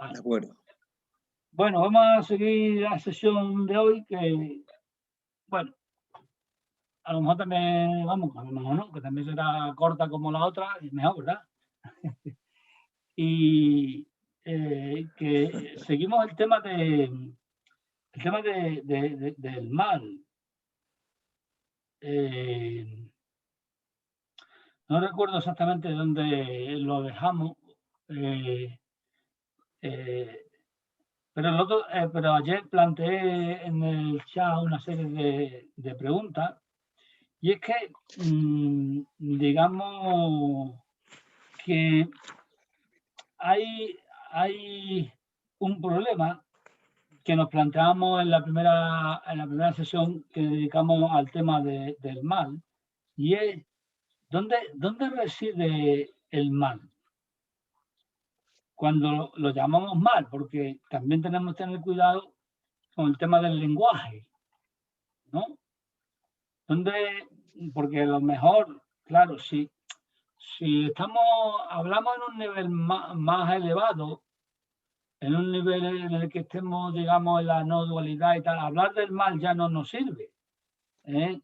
De acuerdo. Bueno, vamos a seguir la sesión de hoy que, bueno, a lo mejor también, vamos, a lo mejor no, que también será corta como la otra y mejor, ¿verdad? Y que seguimos el tema del mal. No recuerdo exactamente dónde lo dejamos, eh, eh, pero ayer planteé en el chat una serie de preguntas. Y es que, digamos que hay un problema que nos planteamos en la primera sesión que dedicamos al tema del mal, y es ¿dónde reside el mal? Cuando lo llamamos mal, porque también tenemos que tener cuidado con el tema del lenguaje, ¿no? Porque a lo mejor, claro, si hablamos en un nivel más elevado, en un nivel en el que estemos, digamos, en la no dualidad y tal, hablar del mal ya no nos sirve, ¿eh?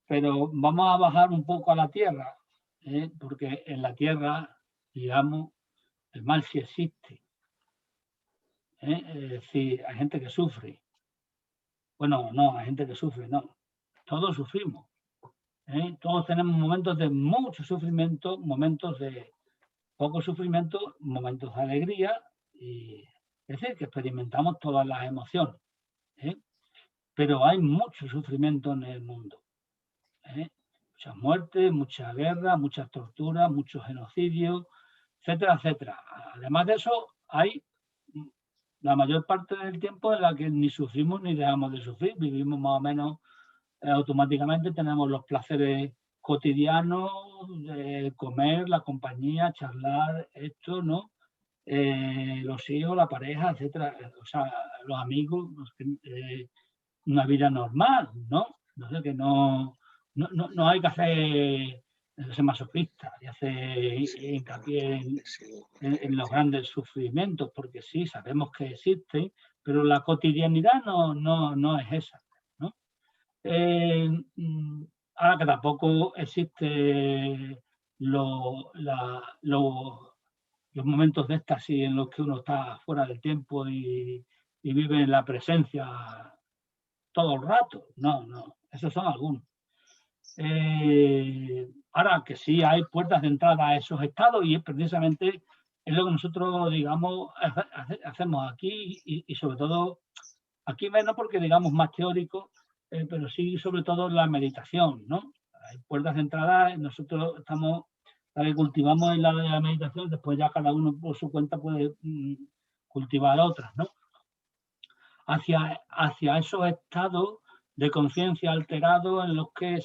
Pero vamos a bajar un poco a la tierra, porque en la tierra, digamos, el mal sí existe, es decir, hay gente que sufre. Bueno, no, hay gente que sufre, no. Todos sufrimos, todos tenemos momentos de mucho sufrimiento, momentos de poco sufrimiento, momentos de alegría, y es decir, que experimentamos todas las emociones, ¿eh? Pero hay mucho sufrimiento en el mundo, muchas muertes, mucha guerra, muchas torturas, muchos genocidios, etcétera, etcétera. Además de eso, hay la mayor parte del tiempo en la que ni sufrimos ni dejamos de sufrir, vivimos más o menos automáticamente, tenemos los placeres cotidianos de comer, la compañía, charlar, esto, ¿no? Los hijos, la pareja, etcétera, o sea, los amigos, una vida normal, ¿no? Entonces que no hay que ser masoquista y hacer hincapié en los grandes sufrimientos, porque sí, sabemos que existen, pero la cotidianidad no es esa, ¿no? Eh, mm, Ahora que tampoco existe los momentos de éxtasis en los que uno está fuera del tiempo y vive en la presencia todo el rato. No, esos son algunos. Ahora que sí hay puertas de entrada a esos estados y es precisamente es lo que nosotros, digamos, hacemos aquí y sobre todo, aquí menos porque, digamos, más teórico, pero sí sobre todo la meditación, ¿no? Hay puertas de entrada, nosotros estamos, la que cultivamos en la de la meditación, después ya cada uno por su cuenta puede cultivar otras, ¿no? Hacia esos estados de conciencia alterados en los que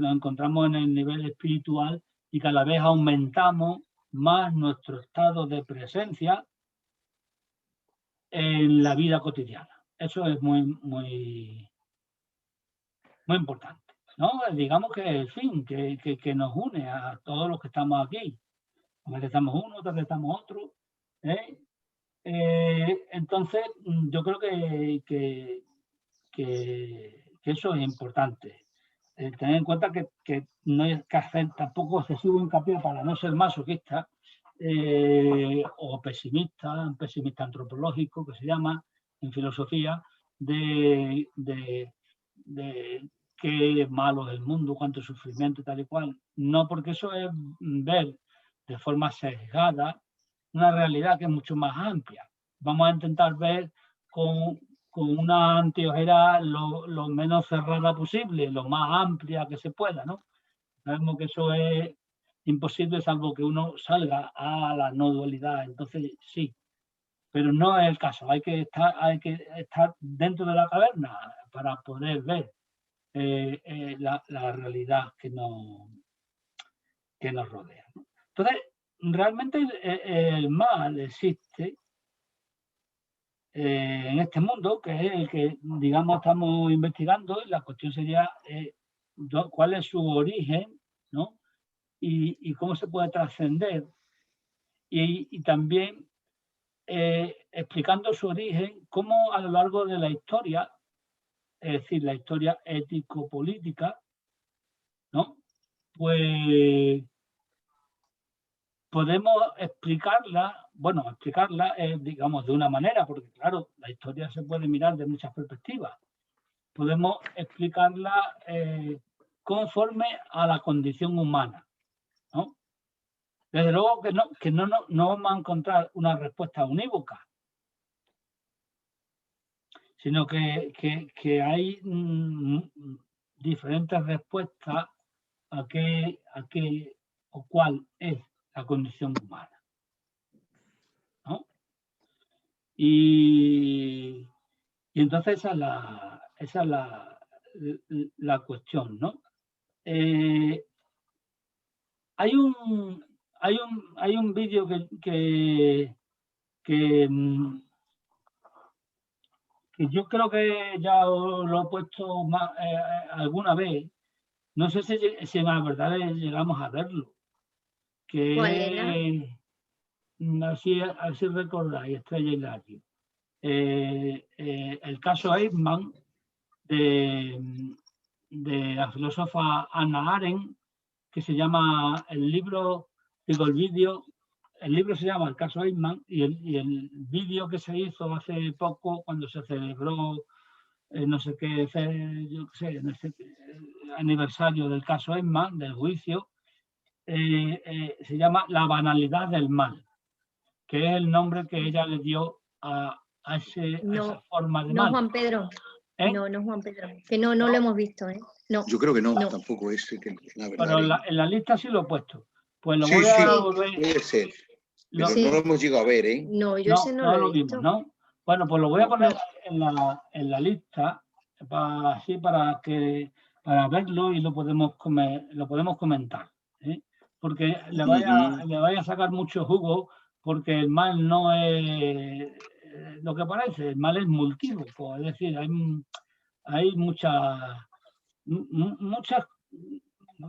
nos encontramos en el nivel espiritual y cada vez aumentamos más nuestro estado de presencia en la vida cotidiana. Eso es muy importante, ¿no? Digamos que el fin que nos une a todos los que estamos aquí. A veces estamos uno, otras veces estamos otro. Entonces, yo creo que eso es importante. Tener en cuenta que no hay que hacer tampoco excesivo hincapié para no ser masoquista o pesimista, un pesimista antropológico que se llama en filosofía, de qué malo es el mundo, cuánto sufrimiento y tal y cual. No, porque eso es ver de forma sesgada una realidad que es mucho más amplia. Vamos a intentar ver con una anteojera lo menos cerrada posible, lo más amplia que se pueda, ¿no? Sabemos que eso es imposible salvo que uno salga a la no dualidad, entonces sí, pero no es el caso, hay que estar dentro de la caverna para poder ver la realidad que nos rodea, ¿no? Entonces, realmente el mal existe en este mundo, que es el que, digamos, estamos investigando, y la cuestión sería cuál es su origen, ¿no? Y cómo se puede trascender. Y también explicando su origen, cómo a lo largo de la historia, es decir, la historia ético-política, ¿no? Pues podemos explicarla, bueno, explicarla, digamos, de una manera, porque claro, la historia se puede mirar de muchas perspectivas. Podemos explicarla conforme a la condición humana, ¿no? Desde luego que no vamos a encontrar una respuesta unívoca, sino que hay diferentes respuestas a qué o cuál es la condición humana, ¿no? Y entonces esa es la cuestión, ¿no? Hay un vídeo que yo creo que ya lo he puesto más, alguna vez. No sé si en la verdad llegamos a verlo. ¿Cuál era? Así recordáis, Estrella y Lario. El caso Eichmann de la filósofa Hannah Arendt, que se llama el libro se llama El caso Eichmann y el vídeo que se hizo hace poco cuando se celebró no sé qué, yo qué sé, en este aniversario del caso Eichmann, del juicio, se llama La banalidad del mal, que es el nombre que ella le dio a esa forma de no, mal. Juan Pedro. ¿Eh? No, Juan Pedro. Que no lo hemos visto, ¿eh? No. Yo creo que no. Tampoco es que la verdad. Pero en la lista sí lo he puesto. Pues lo sí, voy a volver. Puede ser. Pero no lo hemos llegado a ver, ¿eh? No, yo ese no lo he visto. Vimos, ¿no? Bueno, pues lo voy a poner en la lista para verlo y lo podemos comentar, ¿eh? Porque le vaya a sacar mucho jugo, porque el mal no es lo que parece, el mal es multívoco, es decir, hay muchas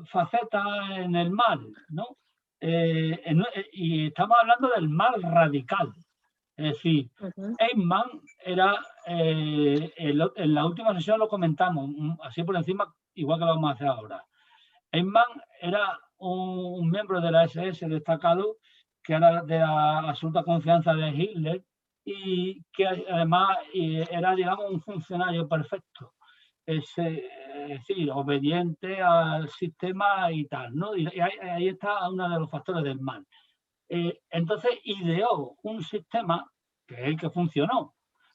facetas en el mal, ¿no? Y estamos hablando del mal radical. Es decir, Eichmann era, en la última sesión lo comentamos, así por encima, igual que lo vamos a hacer ahora. Eichmann era un miembro de la SS destacado, que era de la absoluta confianza de Hitler y que además era, digamos, un funcionario perfecto. Es decir, obediente al sistema y tal, ¿no? Y ahí está uno de los factores del mal. Entonces ideó un sistema que es el que funcionó,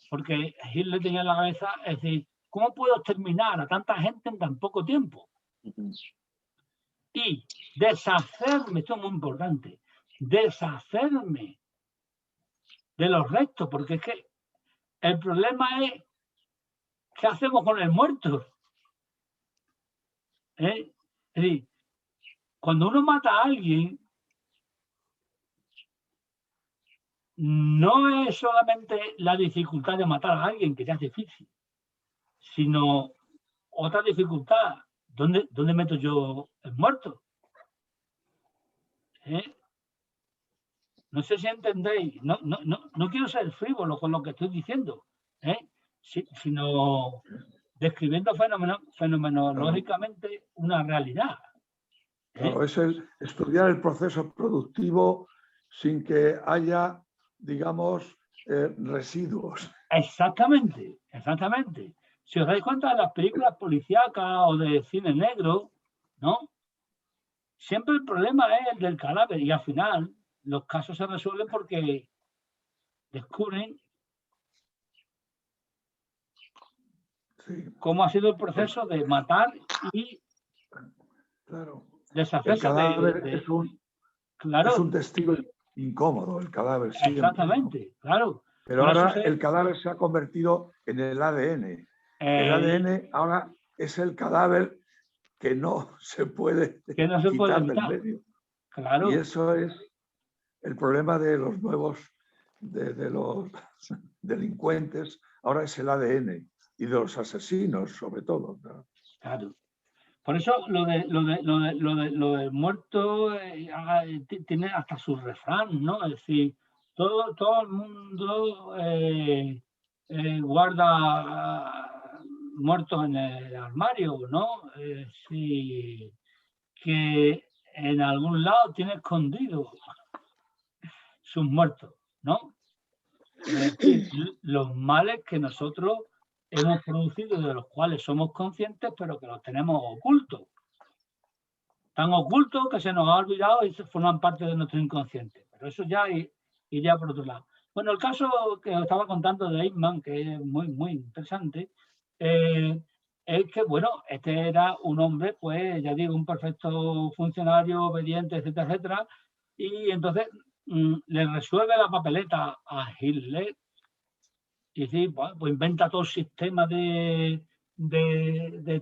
porque Hitler tenía en la cabeza, es decir, ¿cómo puedo exterminar a tanta gente en tan poco tiempo? Y deshacerme, esto es muy importante, deshacerme de los restos, porque es que el problema es ¿qué hacemos con el muerto? Es decir, cuando uno mata a alguien, no es solamente la dificultad de matar a alguien, que ya es difícil, sino otra dificultad, ¿dónde meto yo el muerto? No sé si entendéis, no quiero ser frívolo con lo que estoy diciendo, sino describiendo fenomenológicamente una realidad. Claro, es estudiar el proceso productivo sin que haya, digamos, residuos. Exactamente. Si os dais cuenta de las películas policíacas o de cine negro, ¿no? Siempre el problema es el del cadáver y al final los casos se resuelven porque descubren cómo ha sido el proceso de matar y deshacerse. El cadáver es un testigo incómodo, el cadáver siempre. Exactamente, claro. Pero ahora el cadáver se ha convertido en el ADN. El ADN ahora es el cadáver que no se puede quitar del medio. Claro. Y eso es el problema de los nuevos, de los delincuentes, ahora es el ADN y de los asesinos, sobre todo. Claro. Por eso lo del muerto tiene hasta su refrán, ¿no? Es decir, todo el mundo guarda muertos en el armario, ¿no? Sí, que en algún lado tiene escondido sus muertos, ¿no? Es decir, los males que nosotros hemos producido, de los cuales somos conscientes, pero que los tenemos ocultos. Tan ocultos que se nos ha olvidado y forman parte de nuestro inconsciente. Pero eso ya iría por otro lado. Bueno, el caso que os estaba contando de Eichmann, que es muy, muy interesante, es que, bueno, este era un hombre, pues, ya digo, un perfecto funcionario, obediente, etcétera, etcétera, y entonces le resuelve la papeleta a Hitler y dice, bueno, pues inventa todo el sistema de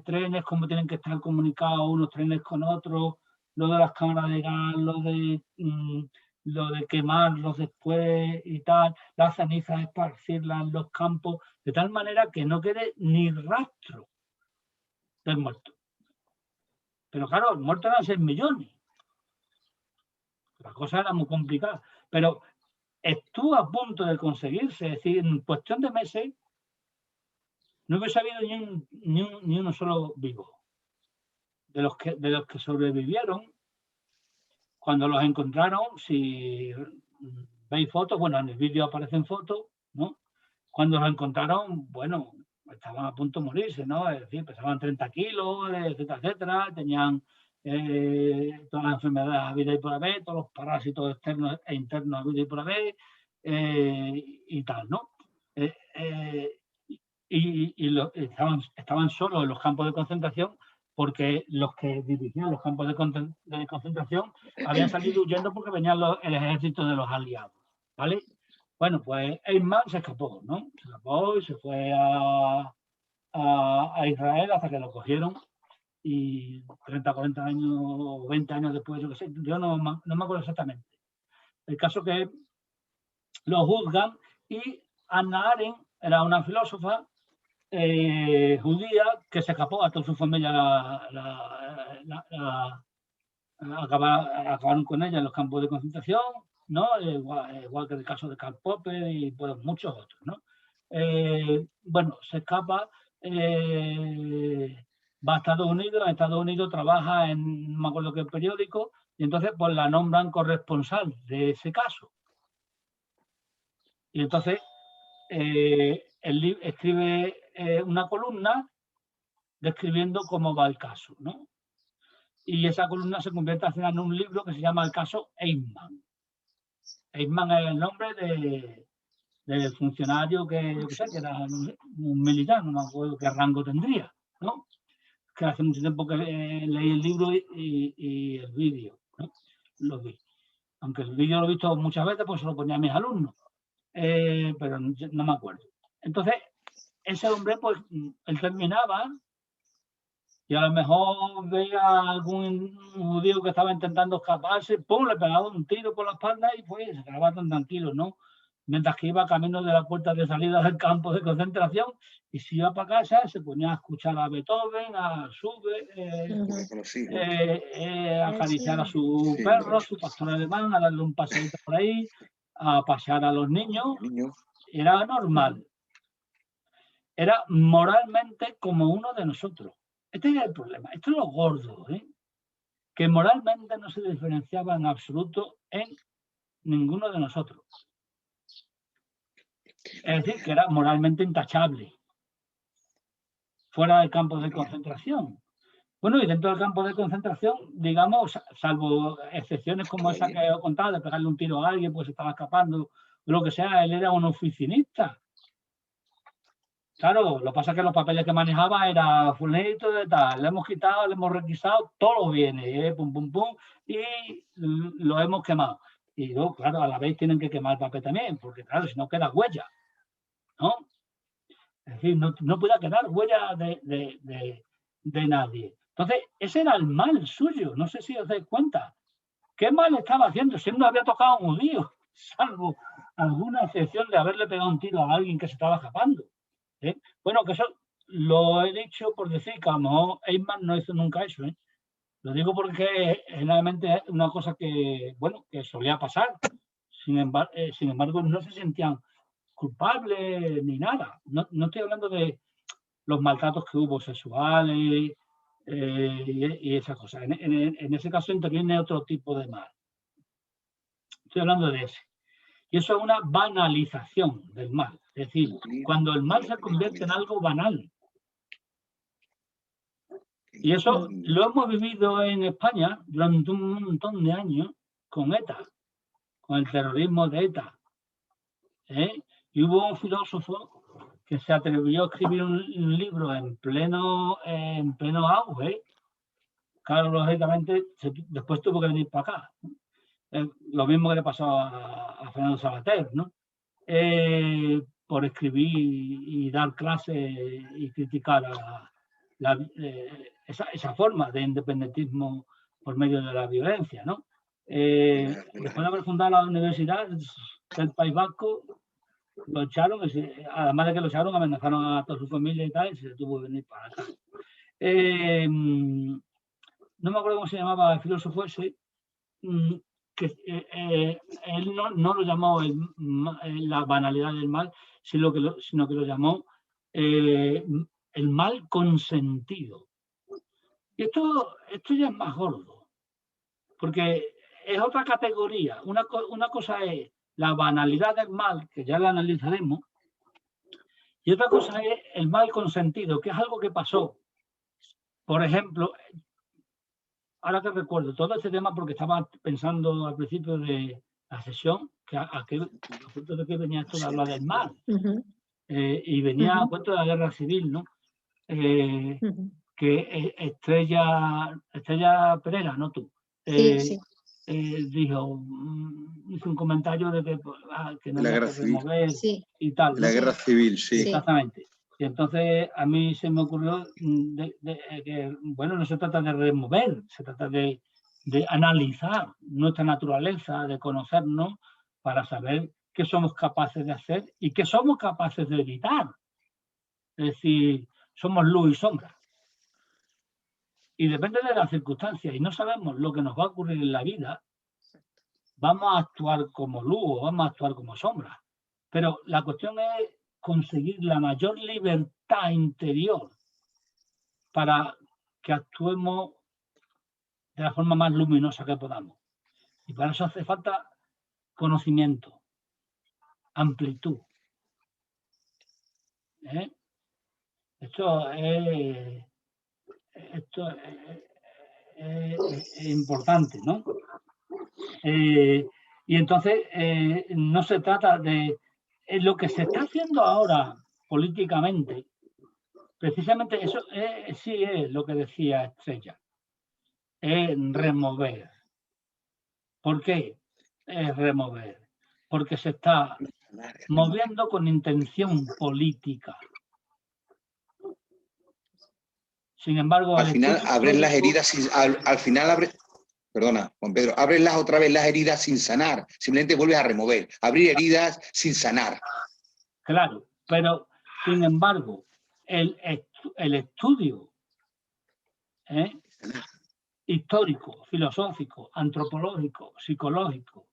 trenes, cómo tienen que estar comunicados unos trenes con otros, lo de las cámaras de gas, lo de quemarlos después y tal, las cenizas esparcirlas en los campos, de tal manera que no quede ni rastro del muerto. Pero claro, el muerto eran 6 millones. La cosa era muy complicada. Pero estuvo a punto de conseguirse, es decir, en cuestión de meses no hubiese habido ni uno solo vivo. De los que sobrevivieron, cuando los encontraron, si veis fotos, bueno, en el vídeo aparecen fotos, ¿no? Cuando los encontraron, bueno, estaban a punto de morirse, ¿no? Es decir, pesaban 30 kilos, etcétera, etcétera, tenían todas las enfermedades habidas y por haber, todos los parásitos externos e internos habidos y por haber, y tal, ¿no? Estaban solos en los campos de concentración porque los que dirigían los campos de concentración habían salido huyendo porque venían el ejército de los aliados, ¿vale? Bueno, pues Eichmann se escapó, ¿no? Se escapó y se fue a Israel hasta que lo cogieron y 30, 40 años, 20 años después, yo qué sé, yo no me acuerdo exactamente. El caso que lo juzgan y Hannah Arendt era una filósofa judía que se escapó a toda su familia, acabaron con ella en los campos de concentración, ¿no? Igual que el caso de Karl Popper y pues, muchos otros, ¿no? Bueno, se escapa, va a Estados Unidos, en Estados Unidos trabaja en no me acuerdo qué periódico, y entonces pues la nombran corresponsal de ese caso. Y entonces él escribe una columna describiendo cómo va el caso, ¿no? Y esa columna se convierte al final en un libro que se llama El caso Eichmann. Eichmann es el nombre del funcionario que era un militar, no me acuerdo qué rango tendría, ¿no? Que hace mucho tiempo que leí el libro y el vídeo, ¿no? Lo vi. Aunque el vídeo lo he visto muchas veces, pues se lo ponía a mis alumnos, pero no me acuerdo. Entonces, ese hombre, pues, él terminaba y a lo mejor veía a algún judío que estaba intentando escaparse, ¡pum!, le pegaba un tiro por la espalda y pues se quedaba tan tranquilo, ¿no? Mientras que iba camino de la puerta de salida del campo de concentración y si iba para casa se ponía a escuchar a Beethoven, a Schubert, a acariciar a su perro, su pastor alemán, a darle un paseíto por ahí, a pasear a los niños. Era normal. Era moralmente como uno de nosotros. Este es el problema. Esto es lo gordo, ¿eh? Que moralmente no se diferenciaba en absoluto en ninguno de nosotros. Es decir, que era moralmente intachable. Fuera del campo de concentración. Bueno, y dentro del campo de concentración, digamos, salvo excepciones como esa que he contado, de pegarle un tiro a alguien, pues estaba escapando, lo que sea, él era un oficinista. Claro, lo que pasa es que los papeles que manejaba era fulanito de tal, le hemos quitado, le hemos requisado, todo lo viene, pum, pum, pum, y lo hemos quemado. Y luego, claro, a la vez tienen que quemar el papel también, porque claro, si no queda huella, ¿no? Es decir, no puede quedar huella de nadie. Entonces, ese era el mal suyo, no sé si os dais cuenta. ¿Qué mal estaba haciendo? Si él no había tocado a un judío, salvo alguna excepción de haberle pegado un tiro a alguien que se estaba escapando. Bueno, que eso lo he dicho por decir que a lo mejor Eichmann no hizo nunca eso. Lo digo porque generalmente es una cosa que, bueno, que solía pasar. Sin embargo, no se sentían culpables ni nada. No estoy hablando de los maltratos que hubo sexuales y esas cosas. En ese caso interviene otro tipo de mal. Estoy hablando de ese. Y eso es una banalización del mal. Es decir, cuando el mal se convierte en algo banal. Y eso lo hemos vivido en España durante un montón de años con ETA, con el terrorismo de ETA. Y hubo un filósofo que se atrevió a escribir un libro en pleno auge. Claro, lógicamente, después tuvo que venir para acá. Lo mismo que le pasó a Fernando Savater, ¿no? Por escribir y dar clases y criticar esa forma de independentismo por medio de la violencia, ¿no? Después de haber fundado la Universidad del País Vasco, lo echaron, además de que lo echaron, amenazaron a toda su familia y tal, y se tuvo que venir para acá. No me acuerdo cómo se llamaba el filósofo ese, que él no lo llamó la banalidad del mal, sino que lo llamó el mal consentido. Y esto ya es más gordo, porque es otra categoría. Una cosa es la banalidad del mal, que ya la analizaremos, y otra cosa es el mal consentido, que es algo que pasó. Por ejemplo, ahora que recuerdo todo este tema, porque estaba pensando al principio de la sesión, que a punto de que venía esto de hablar del mal, y venía a cuento de la guerra civil, ¿no? Que Estrella Pereira, no tú, sí. hizo un comentario de que no había que remover y tal. La guerra civil, sí. Exactamente. Y entonces a mí se me ocurrió que, bueno, no se trata de remover, se trata de analizar nuestra naturaleza, de conocernos para saber qué somos capaces de hacer y qué somos capaces de evitar. Es decir, somos luz y sombra. Y depende de las circunstancias y no sabemos lo que nos va a ocurrir en la vida, vamos a actuar como luz o vamos a actuar como sombra. Pero la cuestión es conseguir la mayor libertad interior para que actuemos de la forma más luminosa que podamos. Y para eso hace falta conocimiento, amplitud. Esto es importante, ¿no? Y entonces no se trata de lo que se está haciendo ahora políticamente. Precisamente eso sí es lo que decía Estrella, es remover. ¿Por qué es remover? Porque se está moviendo con intención política. Sin embargo, al final abren las heridas, al final abre, perdona, Juan Pedro, abren otra vez las heridas sin sanar, simplemente vuelves a remover, abrir heridas sin sanar. Claro, pero sin embargo, el estudio histórico, filosófico, antropológico, psicológico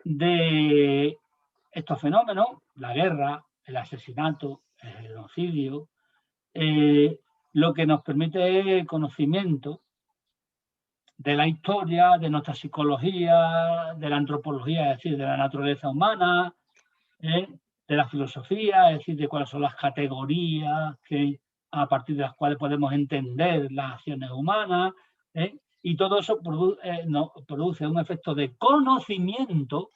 de estos fenómenos, la guerra, el asesinato, el genocidio, lo que nos permite el conocimiento de la historia, de nuestra psicología, de la antropología, es decir, de la naturaleza humana, de la filosofía, es decir, de cuáles son las categorías a partir de las cuales podemos entender las acciones humanas, y todo eso produce un efecto de conocimiento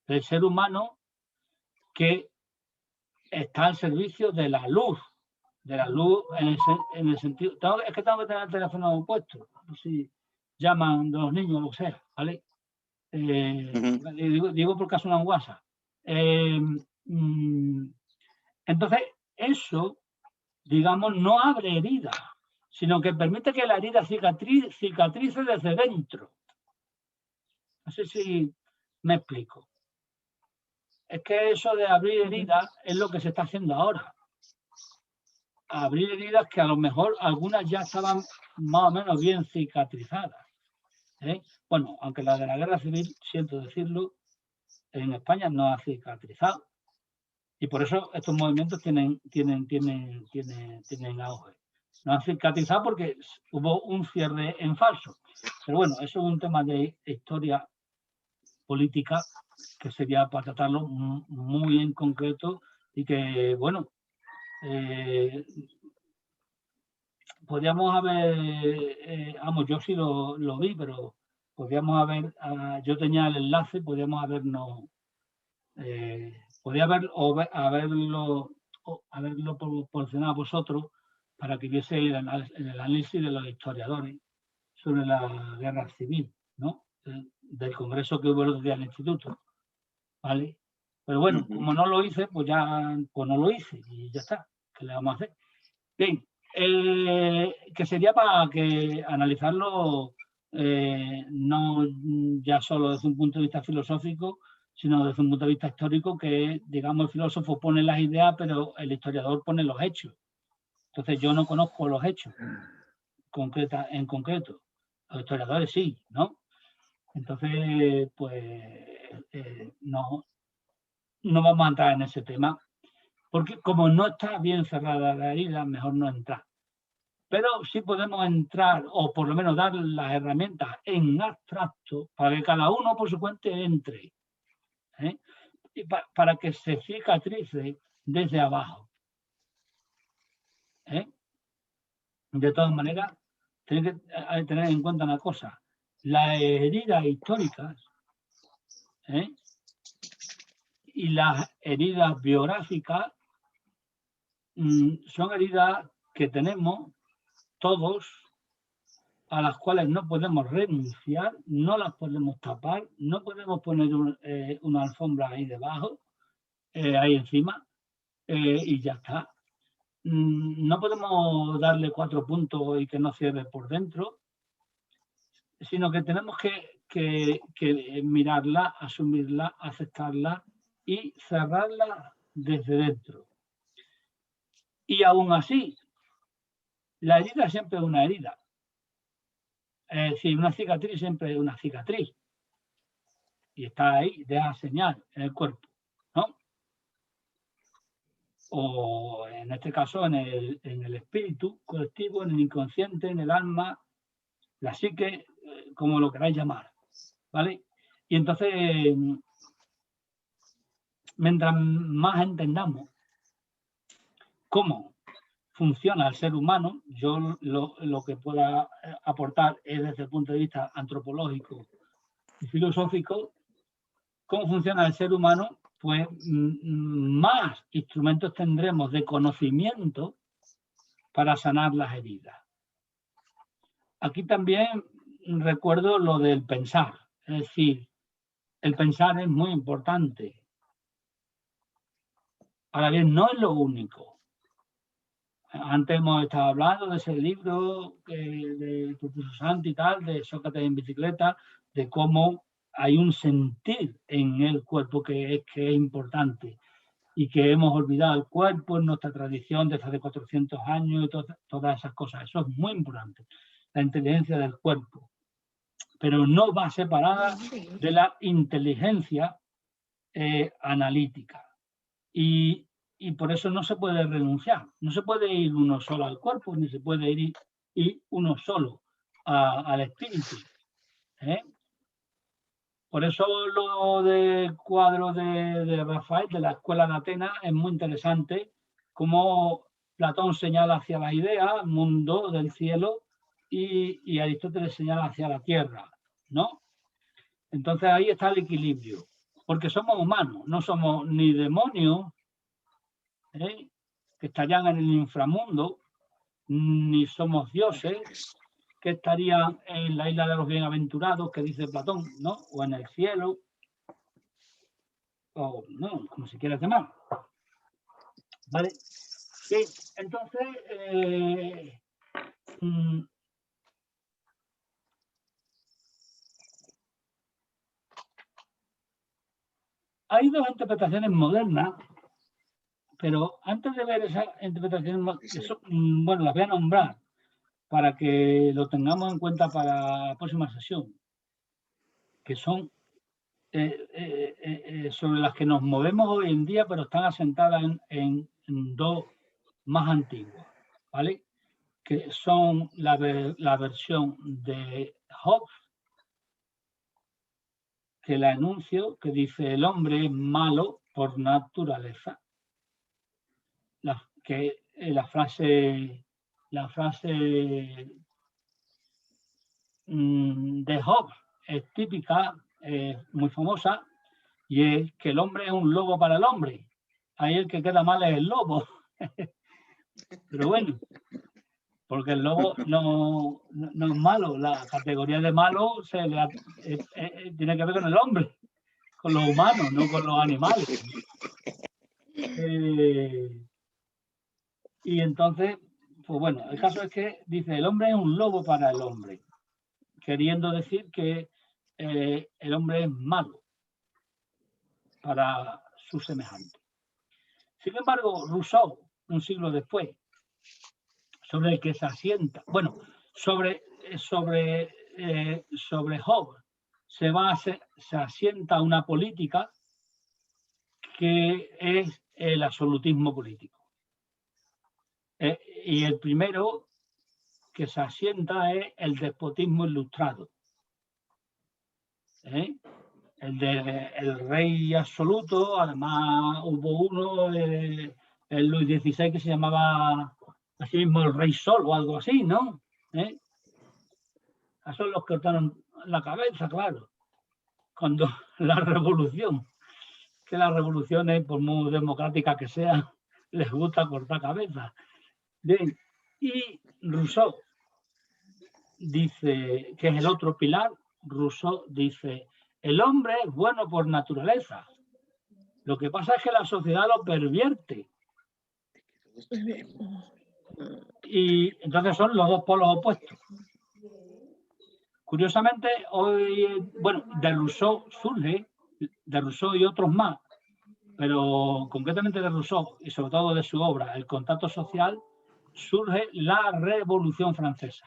del ser humano que está al servicio de la luz en el sentido... Es que tengo que tener el teléfono puesto, si llaman los niños o lo que sea, ¿vale? Digo por caso una WhatsApp. Entonces, eso, digamos, no abre herida, sino que permite que la herida cicatrice desde dentro. No sé si me explico. Es que eso de abrir heridas es lo que se está haciendo ahora. Abrir heridas que a lo mejor algunas ya estaban más o menos bien cicatrizadas. Bueno, aunque la de la guerra civil, siento decirlo, en España no ha cicatrizado. Y por eso estos movimientos tienen auge. No han cicatrizado porque hubo un cierre en falso. Pero bueno, eso es un tema de historia política que sería para tratarlo muy en concreto y que, bueno, podríamos haber, vamos, yo sí lo vi, pero podríamos haber, yo tenía el enlace, podríamos habernos, podría haberlo proporcionado a vosotros para que viese el análisis de los historiadores sobre la guerra civil, ¿no? Del congreso que hubo el otro día en el instituto, ¿vale? Pero bueno, como no lo hice, pues no lo hice y ya está. ¿Qué le vamos a hacer? Bien, que sería para que analizarlo no ya solo desde un punto de vista filosófico, sino desde un punto de vista histórico, que digamos el filósofo pone las ideas, pero el historiador pone los hechos. Entonces yo no conozco los hechos en concreto. Los historiadores sí, ¿no? Entonces, pues no vamos a entrar en ese tema, porque como no está bien cerrada la herida, mejor no entrar. Pero sí podemos entrar, o por lo menos dar las herramientas en abstracto, para que cada uno por su cuenta entre, y para que se cicatrice desde abajo. De todas maneras, hay que tener en cuenta una cosa: las heridas históricas y las heridas biográficas son heridas que tenemos todos, a las cuales no podemos renunciar, no las podemos tapar, no podemos poner una alfombra ahí debajo, ahí encima, y ya está. No podemos darle 4 puntos y que no cierre por dentro, sino que tenemos que mirarla, asumirla, aceptarla y cerrarla desde dentro. Y aún así, la herida siempre es una herida. Es decir, una cicatriz siempre es una cicatriz. Y está ahí, deja señal en el cuerpo, ¿no? O en este caso en el espíritu colectivo, en el inconsciente, en el alma, la psique, como lo queráis llamar, ¿vale? Y entonces, mientras más entendamos cómo funciona el ser humano, yo lo que pueda aportar es desde el punto de vista antropológico y filosófico, cómo funciona el ser humano, pues más instrumentos tendremos de conocimiento para sanar las heridas. Aquí también recuerdo lo del pensar, es decir, el pensar es muy importante. Ahora bien, no es lo único. Antes hemos estado hablando de ese libro de propuso Santi y tal, de Sócrates en bicicleta, de cómo hay un sentir en el cuerpo que es importante y que hemos olvidado el cuerpo en nuestra tradición desde hace 400 años y todas esas cosas. Eso es muy importante, la inteligencia del cuerpo. Pero no va separada de la inteligencia analítica. Y por eso no se puede renunciar. No se puede ir uno solo al cuerpo, ni se puede ir uno solo al espíritu. Por eso lo del cuadro de Rafael, de la Escuela de Atenas, es muy interesante, cómo Platón señala hacia la idea, mundo del cielo, y Aristóteles señala hacia la tierra, ¿no? Entonces ahí está el equilibrio, porque somos humanos, no somos ni demonios, que estarían en el inframundo, ni somos dioses, que estarían en la isla de los bienaventurados, que dice Platón, ¿no? O en el cielo, o no, como se quiera llamar. ¿Vale? Sí, entonces, hay dos interpretaciones modernas, pero antes de ver esas interpretaciones, bueno, las voy a nombrar para que lo tengamos en cuenta para la próxima sesión, que son sobre las que nos movemos hoy en día, pero están asentadas en dos más antiguas, ¿vale? Que son la versión de Hobbes, que la enuncio, que dice: el hombre es malo por naturaleza. La frase de Hobbes es típica, muy famosa, y es que el hombre es un lobo para el hombre. Ahí el que queda mal es el lobo. Pero bueno, porque el lobo no es malo. La categoría de malo tiene que ver con el hombre, con los humanos, no con los animales. Y entonces, pues bueno, el caso es que dice: el hombre es un lobo para el hombre, queriendo decir que el hombre es malo para su semejante. Sin embargo, Rousseau, un siglo después, sobre el que se asienta, bueno, sobre Hobbes se asienta una política que es el absolutismo político. Y el primero que se asienta es el despotismo ilustrado. El rey absoluto. Además hubo uno, el Luis XVI, que se llamaba así mismo el rey sol o algo así, ¿no? Esos son los que cortaron la cabeza, claro, cuando la revolución, que las revoluciones, por muy democrática que sea, les gusta cortar cabezas. Bien, y Rousseau dice, que es el otro pilar. Rousseau dice: el hombre es bueno por naturaleza. Lo que pasa es que la sociedad lo pervierte. Y entonces son los dos polos opuestos. Curiosamente, hoy, bueno, de Rousseau y otros más, pero concretamente de Rousseau y sobre todo de su obra El contacto social, surge la Revolución Francesa.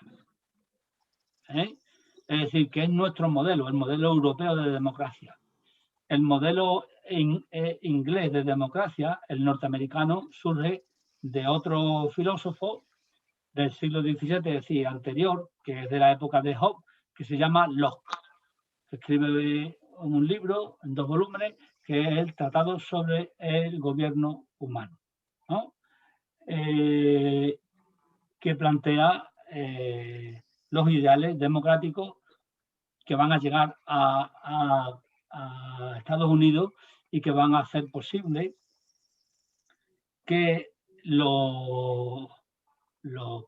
Es decir, que es nuestro modelo, el modelo europeo de democracia. El modelo inglés de democracia, el norteamericano, surge de otro filósofo del siglo XVII, es decir, anterior, que es de la época de Hobbes, que se llama Locke, que escribe un libro en 2 volúmenes, que es el Tratado sobre el Gobierno Humano, ¿no? Que plantea los ideales democráticos que van a llegar a Estados Unidos y que van a hacer posible que los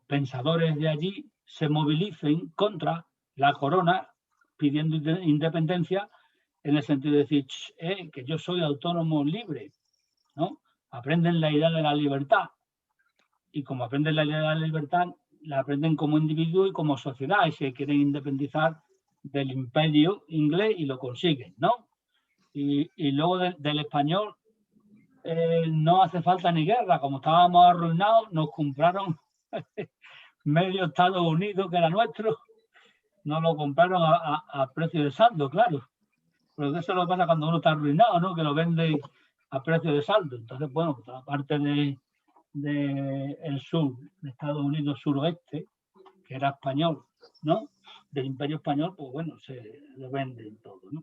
pensadores de allí se movilicen contra la corona, pidiendo independencia, en el sentido de decir que yo soy autónomo libre, ¿no? Aprenden la idea de la libertad, y como aprenden la idea de la libertad, la aprenden como individuo y como sociedad, y se quieren independizar del imperio inglés y lo consiguen, ¿no? Y luego del español no hace falta ni guerra. Como estábamos arruinados, nos compraron medio Estados Unidos, que era nuestro, nos lo compraron a precio de saldo, claro. Pero eso lo pasa cuando uno está arruinado, ¿no? Que lo vende a precio de saldo. Entonces, bueno, aparte del sur, de Estados Unidos suroeste, que era español, ¿no? Del Imperio Español, pues bueno, se lo venden todo, ¿no?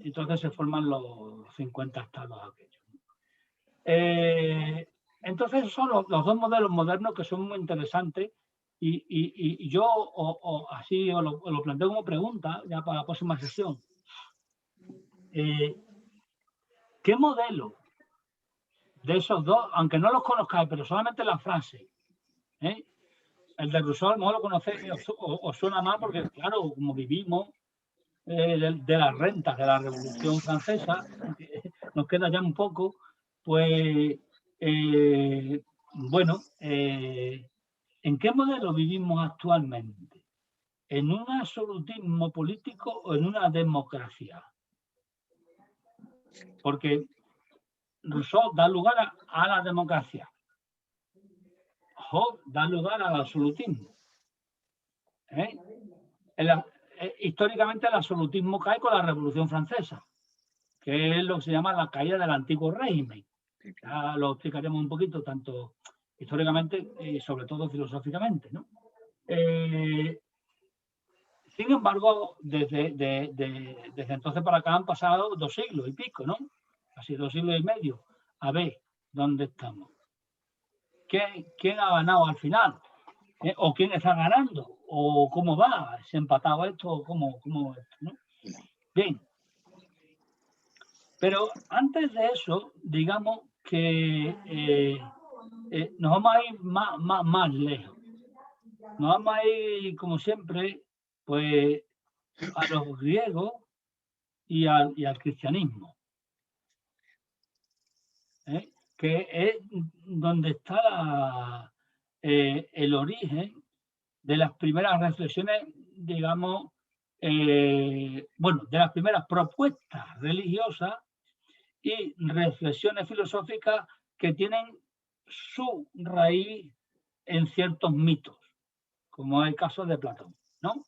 Entonces se forman los 50 estados aquellos. Entonces son los dos modelos modernos que son muy interesantes, y yo así os lo planteo como pregunta ya para la próxima sesión. ¿Qué modelo de esos dos, aunque no los conozcáis, pero solamente la frase, el de Rousseau a lo mejor lo conocéis, os suena más porque, claro, como vivimos de las rentas de la Revolución Francesa, nos queda ya un poco, pues, bueno, ¿en qué modelo vivimos actualmente? ¿En un absolutismo político o en una democracia? Porque Rousseau da lugar a la democracia. Hobbes da lugar al absolutismo. históricamente el absolutismo cae con la Revolución Francesa, que es lo que se llama la caída del antiguo régimen. Ya lo explicaremos un poquito, tanto históricamente y sobre todo filosóficamente, ¿no? Sin embargo, desde entonces para acá han pasado 2 siglos y pico, ¿no? Casi 2 siglos y medio. A ver, ¿dónde estamos? ¿Quién ha ganado al final? ¿O quién está ganando? ¿O cómo va? ¿Se ha empatado esto? ¿O cómo esto, ¿no? Bien. Pero antes de eso, digamos que nos vamos a ir más lejos. Nos vamos a ir, como siempre, pues a los griegos y al cristianismo, que es donde está el origen de las primeras reflexiones, digamos, bueno, de las primeras propuestas religiosas y reflexiones filosóficas que tienen su raíz en ciertos mitos, como es el caso de Platón, ¿no?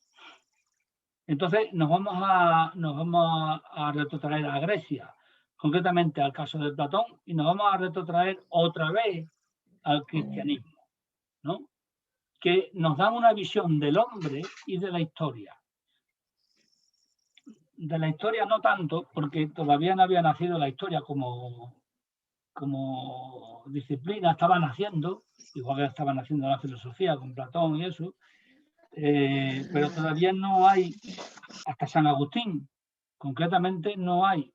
Entonces nos vamos a retrotraer a Grecia, concretamente al caso de Platón, y nos vamos a retrotraer otra vez al cristianismo, ¿no? Que nos dan una visión del hombre y de la historia. De la historia no tanto, porque todavía no había nacido la historia como disciplina, estaba naciendo, igual que estaba naciendo la filosofía con Platón y eso, pero todavía no hay, hasta San Agustín, concretamente, no hay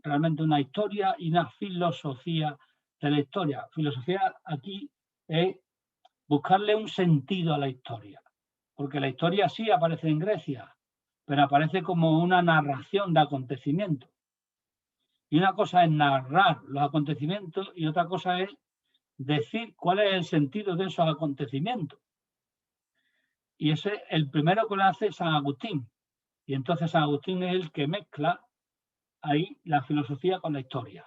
realmente una historia y una filosofía de la historia. Filosofía aquí es buscarle un sentido a la historia, porque la historia sí aparece en Grecia, pero aparece como una narración de acontecimientos. Y una cosa es narrar los acontecimientos y otra cosa es decir cuál es el sentido de esos acontecimientos. Y ese es el primero que lo hace San Agustín. Y entonces San Agustín es el que mezcla ahí la filosofía con la historia.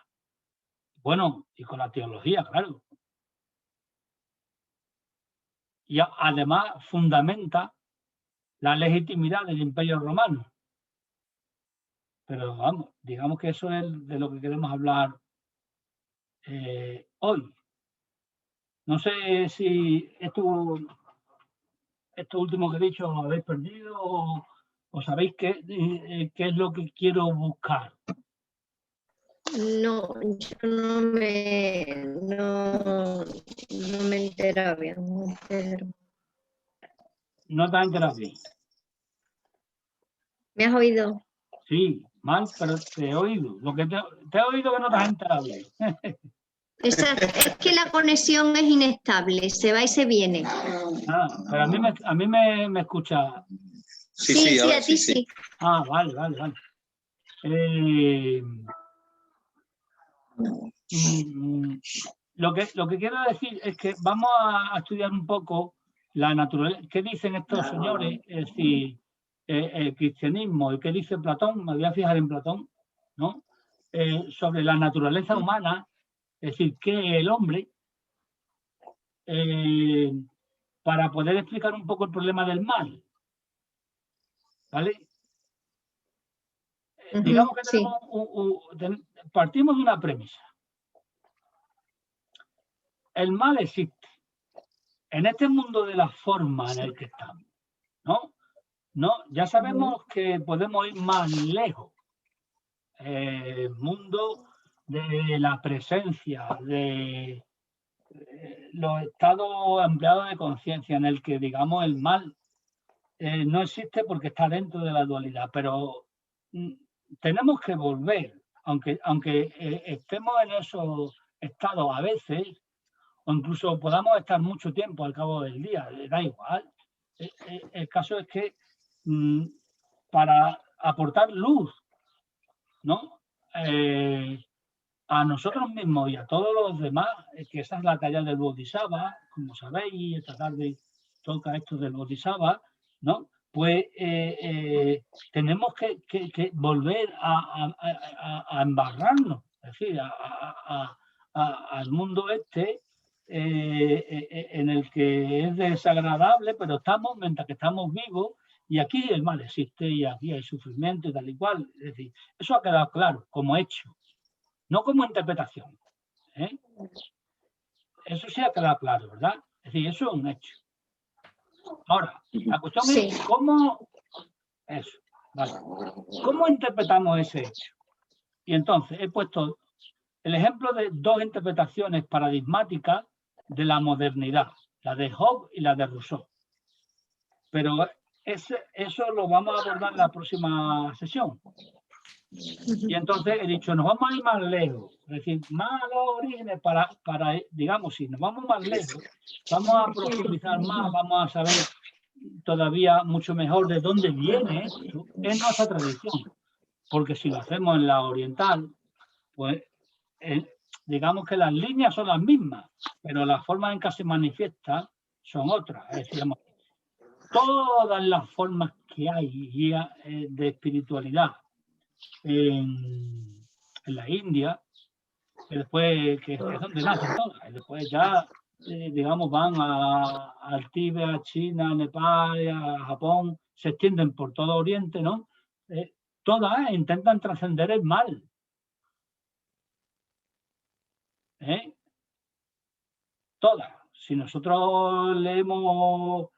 Bueno, y con la teología, claro. Y además fundamenta la legitimidad del Imperio Romano. Pero vamos, digamos que eso es de lo que queremos hablar hoy. No sé si esto último que he dicho lo habéis perdido o sabéis qué es lo que quiero buscar. No, yo no me he enterado bien, Pedro. No te has enterado bien. ¿Me has oído? Sí, mal, pero te he oído. Lo que te he oído que no te has enterado bien. Exacto, es que la conexión es inestable, se va y se viene. Ah, pero a mí me escucha. Sí, a ti sí. Ah, vale. Lo que quiero decir es que vamos a estudiar un poco la naturaleza. ¿Qué dicen estos señores? Es decir, el cristianismo y qué dice Platón, me voy a fijar en Platón, ¿no? Sobre la naturaleza humana, es decir, qué es el hombre, para poder explicar un poco el problema del mal. ¿Vale? Digamos que partimos de una premisa. El mal existe en este mundo de la forma en el que estamos, ¿no? Ya sabemos que podemos ir más lejos. El mundo de la presencia, de los estados ampliados de conciencia en el que, digamos, el mal no existe porque está dentro de la dualidad, pero tenemos que volver, aunque estemos en esos estados a veces, o incluso podamos estar mucho tiempo al cabo del día, da igual. El caso es que para aportar luz, ¿no? A nosotros mismos y a todos los demás, que esa es la tarea del Bodhisattva, como sabéis, esta tarde toca esto del Bodhisattva, ¿no? Pues tenemos que volver a embarrarnos, es decir, al mundo en el que es desagradable, pero estamos, mientras que estamos vivos, Y aquí el mal existe y aquí hay sufrimiento y tal y cual. Es decir, eso ha quedado claro como hecho, no como interpretación. Eso sí ha quedado claro, ¿verdad? Es decir, eso es un hecho. Ahora, la cuestión es cómo... Eso, vale. ¿Cómo interpretamos ese hecho? Y entonces he puesto el ejemplo de dos interpretaciones paradigmáticas de la modernidad, la de Hobbes y la de Rousseau. Pero eso lo vamos a abordar en la próxima sesión. Y entonces he dicho, nos vamos a ir más lejos, es decir, más a los orígenes para, digamos, si nos vamos más lejos, vamos a profundizar más, vamos a saber todavía mucho mejor de dónde viene esto en nuestra tradición. Porque si lo hacemos en la oriental, pues digamos que las líneas son las mismas, pero las formas en que se manifiesta son otras. Es decir, todas las formas que hay de espiritualidad en la India, que después que es donde nacen todas, y después ya digamos van al Tíbet, a China, a Nepal, a Japón, se extienden por todo Oriente, ¿no? Todas intentan trascender el mal. Todas. Si nosotros leemos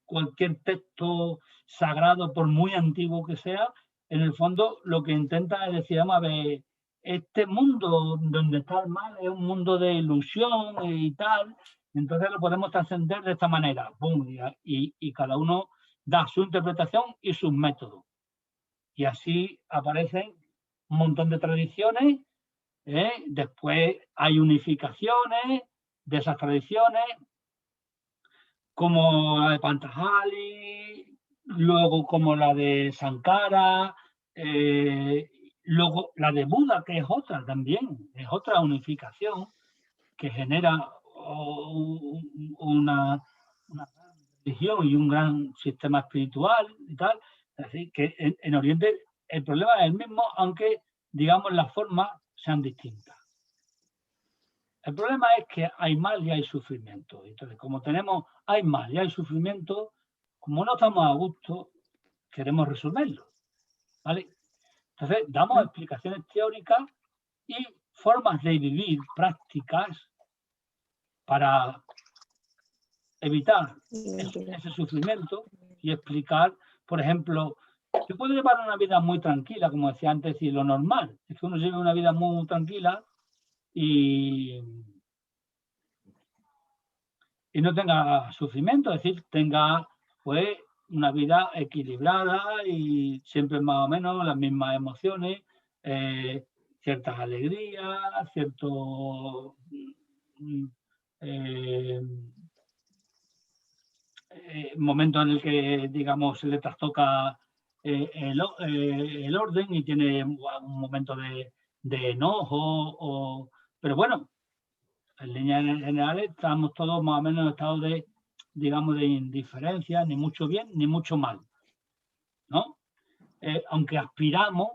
cualquier texto sagrado, por muy antiguo que sea, en el fondo lo que intenta es decir, vamos a ver, este mundo donde está el mal es un mundo de ilusión y tal, entonces lo podemos trascender de esta manera, ¡pum! Y cada uno da su interpretación y sus métodos. Y así aparecen un montón de tradiciones. Después hay unificaciones de esas tradiciones, como la de Pantajali, luego como la de Sankara, luego la de Buda, que es otra también, es otra unificación que genera una religión y un gran sistema espiritual y tal. Así que en Oriente el problema es el mismo, aunque digamos las formas sean distintas. El problema es que hay mal y hay sufrimiento. Entonces, como hay mal y hay sufrimiento, como no estamos a gusto, queremos resolverlo. ¿Vale? Entonces, damos explicaciones teóricas y formas de vivir prácticas para evitar ese sufrimiento y explicar, por ejemplo, se puede llevar una vida muy tranquila, como decía antes, y lo normal es que uno lleve una vida muy tranquila y no tenga sufrimiento, es decir, tenga pues una vida equilibrada y siempre más o menos las mismas emociones, ciertas alegrías, ciertos momentos en el que, digamos, se le trastoca el orden y tiene un momento de enojo, pero bueno, en líneas generales estamos todos más o menos en estado de, digamos, de indiferencia, ni mucho bien ni mucho mal, ¿no? Aunque aspiramos,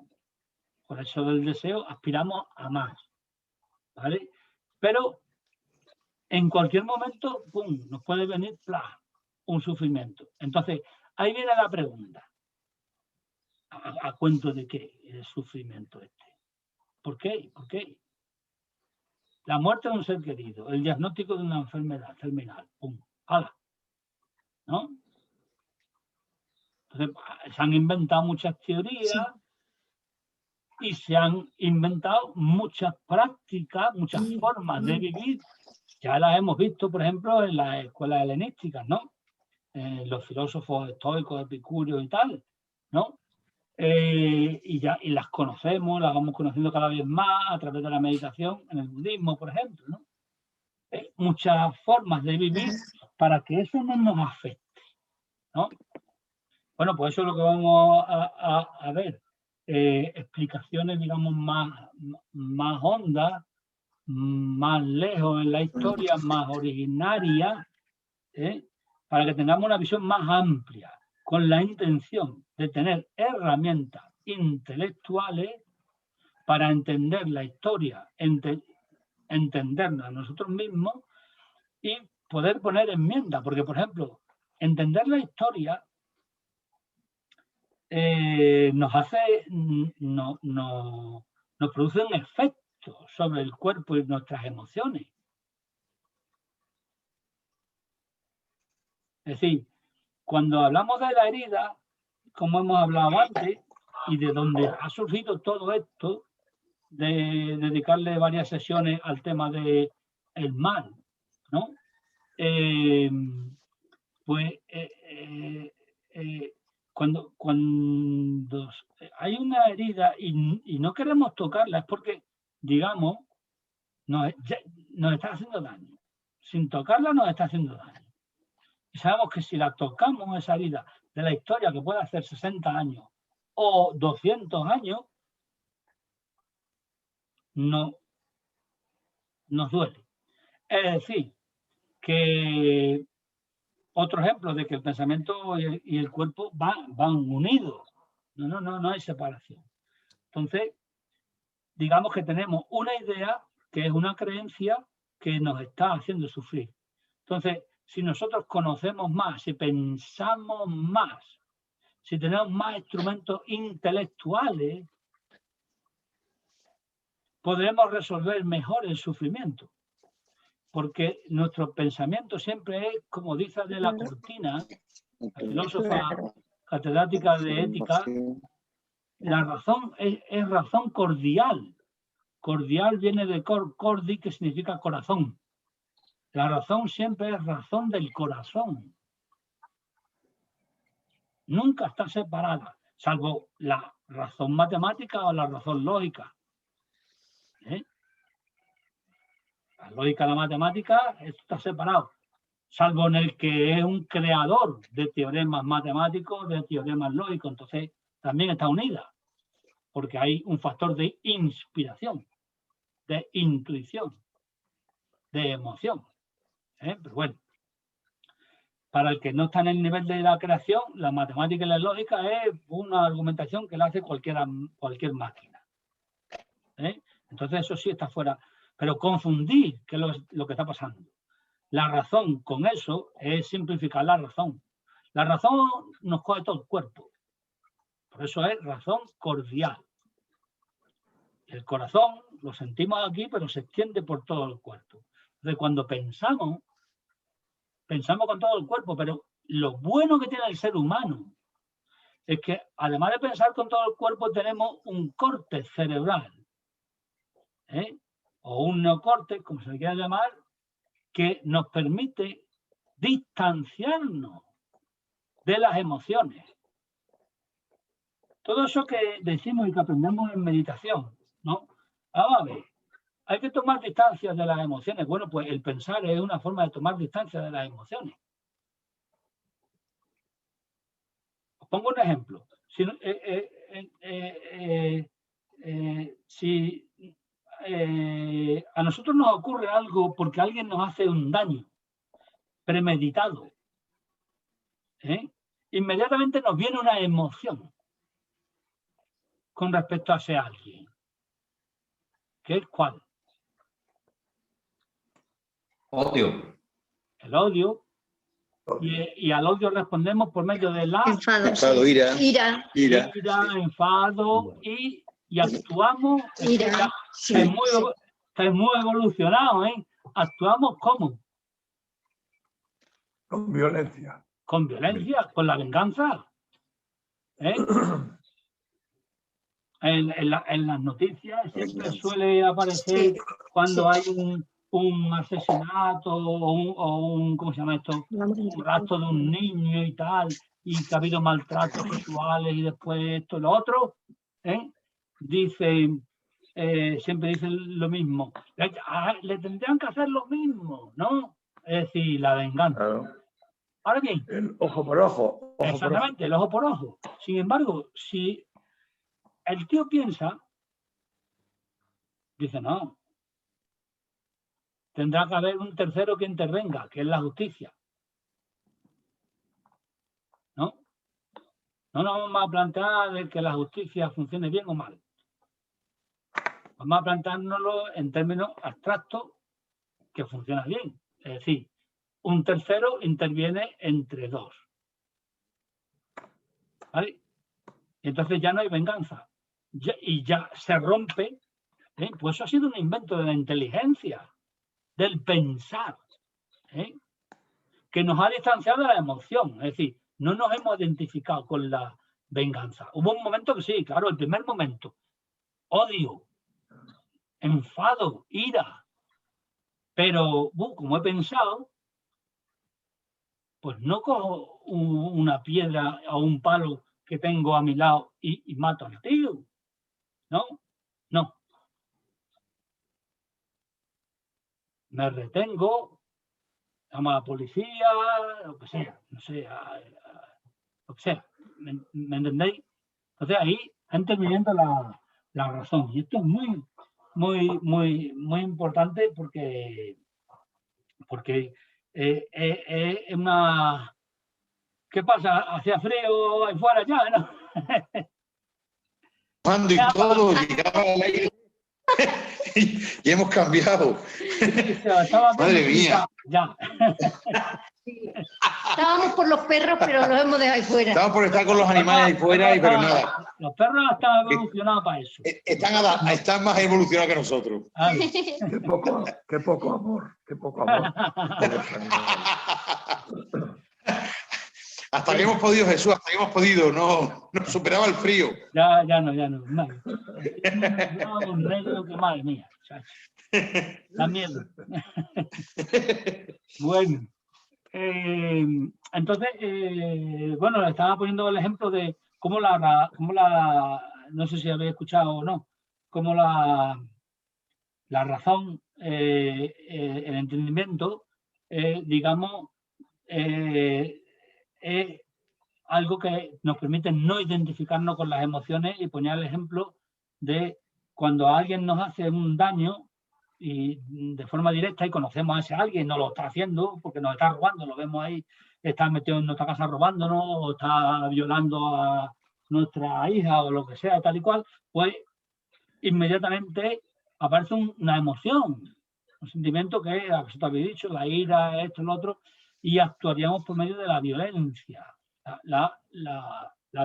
por eso del deseo, aspiramos a más, ¿vale? Pero en cualquier momento, ¡pum!, nos puede venir un sufrimiento. Entonces, ahí viene la pregunta. ¿A cuento de qué el sufrimiento este? ¿Por qué? ¿Por qué? La muerte de un ser querido, el diagnóstico de una enfermedad terminal, ¡pum!, ¡hala! ¿No? Entonces, se han inventado muchas teorías y se han inventado muchas prácticas, muchas formas de vivir. Ya las hemos visto, por ejemplo, en las escuelas helenísticas, ¿no? Los filósofos estoicos, epicúreos y tal, ¿no? Y las conocemos, las vamos conociendo cada vez más a través de la meditación, en el budismo, por ejemplo, ¿no? Muchas formas de vivir para que eso no nos afecte, ¿no? Bueno, pues eso es lo que vamos a ver. Explicaciones, digamos, más hondas, más lejos en la historia, más originaria, para que tengamos una visión más amplia, con la intención de tener herramientas intelectuales para entender la historia, entendernos a nosotros mismos y poder poner enmiendas. Porque, por ejemplo, entender la historia nos produce un efecto sobre el cuerpo y nuestras emociones. Es decir, cuando hablamos de la herida, como hemos hablado antes, y de donde ha surgido todo esto, de dedicarle varias sesiones al tema del mal, ¿no? Cuando hay una herida y no queremos tocarla, es porque, digamos, nos está haciendo daño. Sin tocarla nos está haciendo daño. Y sabemos que si la tocamos, esa herida de la historia, que puede hacer 60 años o 200 años, no nos duele. Es decir, que otro ejemplo de que el pensamiento y el cuerpo van unidos. No hay separación. Entonces, digamos que tenemos una idea que es una creencia que nos está haciendo sufrir. Entonces, si nosotros conocemos más, si pensamos más, si tenemos más instrumentos intelectuales, podremos resolver mejor el sufrimiento. Porque nuestro pensamiento siempre es, como dice de la Cortina, la filósofa catedrática de ética, la razón es razón cordial. Cordial viene de cordi, que significa corazón. La razón siempre es razón del corazón. Nunca está separada, salvo la razón matemática o la razón lógica. La lógica y la matemática está separado, salvo en el que es un creador de teoremas matemáticos, de teoremas lógicos. Entonces también está unida, porque hay un factor de inspiración, de intuición, de emoción. Pero bueno, para el que no está en el nivel de la creación, la matemática y la lógica es una argumentación que la hace cualquier máquina. Entonces eso sí está fuera. Pero confundir, que es lo que está pasando. La razón con eso es simplificar la razón. La razón nos coge todo el cuerpo. Por eso es razón cordial. El corazón lo sentimos aquí, pero se extiende por todo el cuerpo. Entonces, cuando pensamos con todo el cuerpo, pero lo bueno que tiene el ser humano es que, además de pensar con todo el cuerpo, tenemos un córtex cerebral, o un neocórtex, como se le quiera llamar, que nos permite distanciarnos de las emociones. Todo eso que decimos y que aprendemos en meditación, ¿no? Vamos a ver, hay que tomar distancia de las emociones. Bueno, pues el pensar es una forma de tomar distancia de las emociones. Os pongo un ejemplo. Si a nosotros nos ocurre algo porque alguien nos hace un daño premeditado, inmediatamente nos viene una emoción con respecto a ese alguien. ¿Qué es cuál? Odio. El odio. Y al odio respondemos por medio de la enfado, ira, enfado, y actuamos. Ira, es muy evolucionado, Actuamos ¿cómo? Con violencia. Con violencia, con la venganza. En las noticias siempre suele aparecer cuando hay un asesinato o un ¿cómo se llama esto? Un rapto de un niño y tal, y que ha habido maltratos sexuales y después esto y lo otro, dicen, siempre dicen lo mismo. Le tendrían que hacer lo mismo, ¿no? Es decir, la venganza. Claro. Ahora bien. El ojo por ojo. Exactamente, el ojo por ojo. Sin embargo, si el tío piensa, dice, no, tendrá que haber un tercero que intervenga, que es la justicia. ¿No? No nos vamos a plantear de que la justicia funcione bien o mal. Vamos a planteárnoslo en términos abstractos que funciona bien. Es decir, un tercero interviene entre dos. ¿Vale? Y entonces ya no hay venganza. Y ya se rompe. Pues eso ha sido un invento de la inteligencia, del pensar, que nos ha distanciado de la emoción. Es decir, no nos hemos identificado con la venganza. Hubo un momento que sí, claro, el primer momento. Odio, enfado, ira. Pero, como he pensado, pues no cojo una piedra o un palo que tengo a mi lado y mato al tío. No, no. Me retengo, llamo a la policía, lo que sea, no sé, lo que sea. ¿Me entendéis? Entonces ahí está interviniendo la razón. Y esto es muy importante porque es una... ¿Qué pasa? ¿Hacía frío ahí fuera ya, no? Cuando y todo, y hemos cambiado. Madre mía. Ya. Sí. Estábamos por los perros, pero los hemos dejado ahí fuera. Estábamos por estar con los animales ahí fuera, pero nada. Los perros están evolucionados para eso. Están más evolucionados que nosotros. Qué poco amor. Hasta que hemos podido, Jesús, hasta que hemos podido, no superaba el frío. Ya no. Un negro que madre mía, chacho. Da miedo. Bueno, entonces, bueno, le estaba poniendo el ejemplo de cómo no sé si habéis escuchado o no, cómo la razón, el entendimiento, digamos, es algo que nos permite no identificarnos con las emociones y poner el ejemplo de cuando alguien nos hace un daño y de forma directa y conocemos a ese alguien, nos lo está haciendo porque nos está robando, lo vemos ahí, está metido en nuestra casa robándonos o está violando a nuestra hija o lo que sea, tal y cual, pues inmediatamente aparece una emoción, un sentimiento que vosotros habéis dicho, la ira, esto, lo otro, y actuaríamos por medio de la violencia, la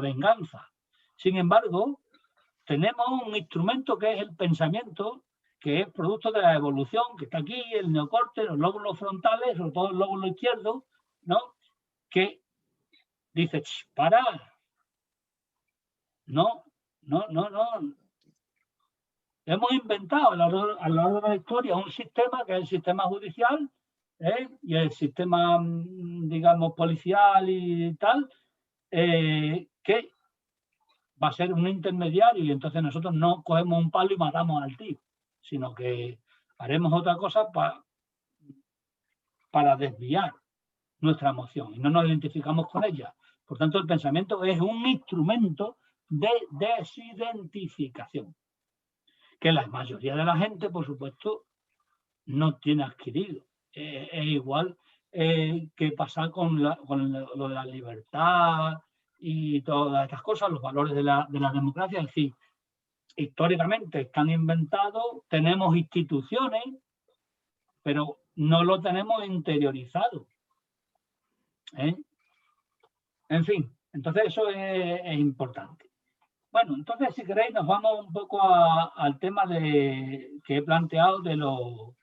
venganza. Sin embargo, tenemos un instrumento que es el pensamiento, que es producto de la evolución, que está aquí, el neocorte, los lóbulos frontales, sobre todo el lóbulo izquierdo, ¿no? Que dice, para, no. Hemos inventado a lo largo de la historia un sistema que es el sistema judicial, y el sistema, digamos, policial y tal, que va a ser un intermediario y entonces nosotros no cogemos un palo y matamos al tío, sino que haremos otra cosa para desviar nuestra emoción y no nos identificamos con ella. Por tanto, el pensamiento es un instrumento de desidentificación que la mayoría de la gente, por supuesto, no tiene adquirido. Es igual que pasa con lo de la libertad y todas estas cosas, los valores de la democracia. Es decir, históricamente están inventados, tenemos instituciones, pero no lo tenemos interiorizado. En fin, entonces eso es importante. Bueno, entonces si queréis nos vamos un poco al tema que he planteado de los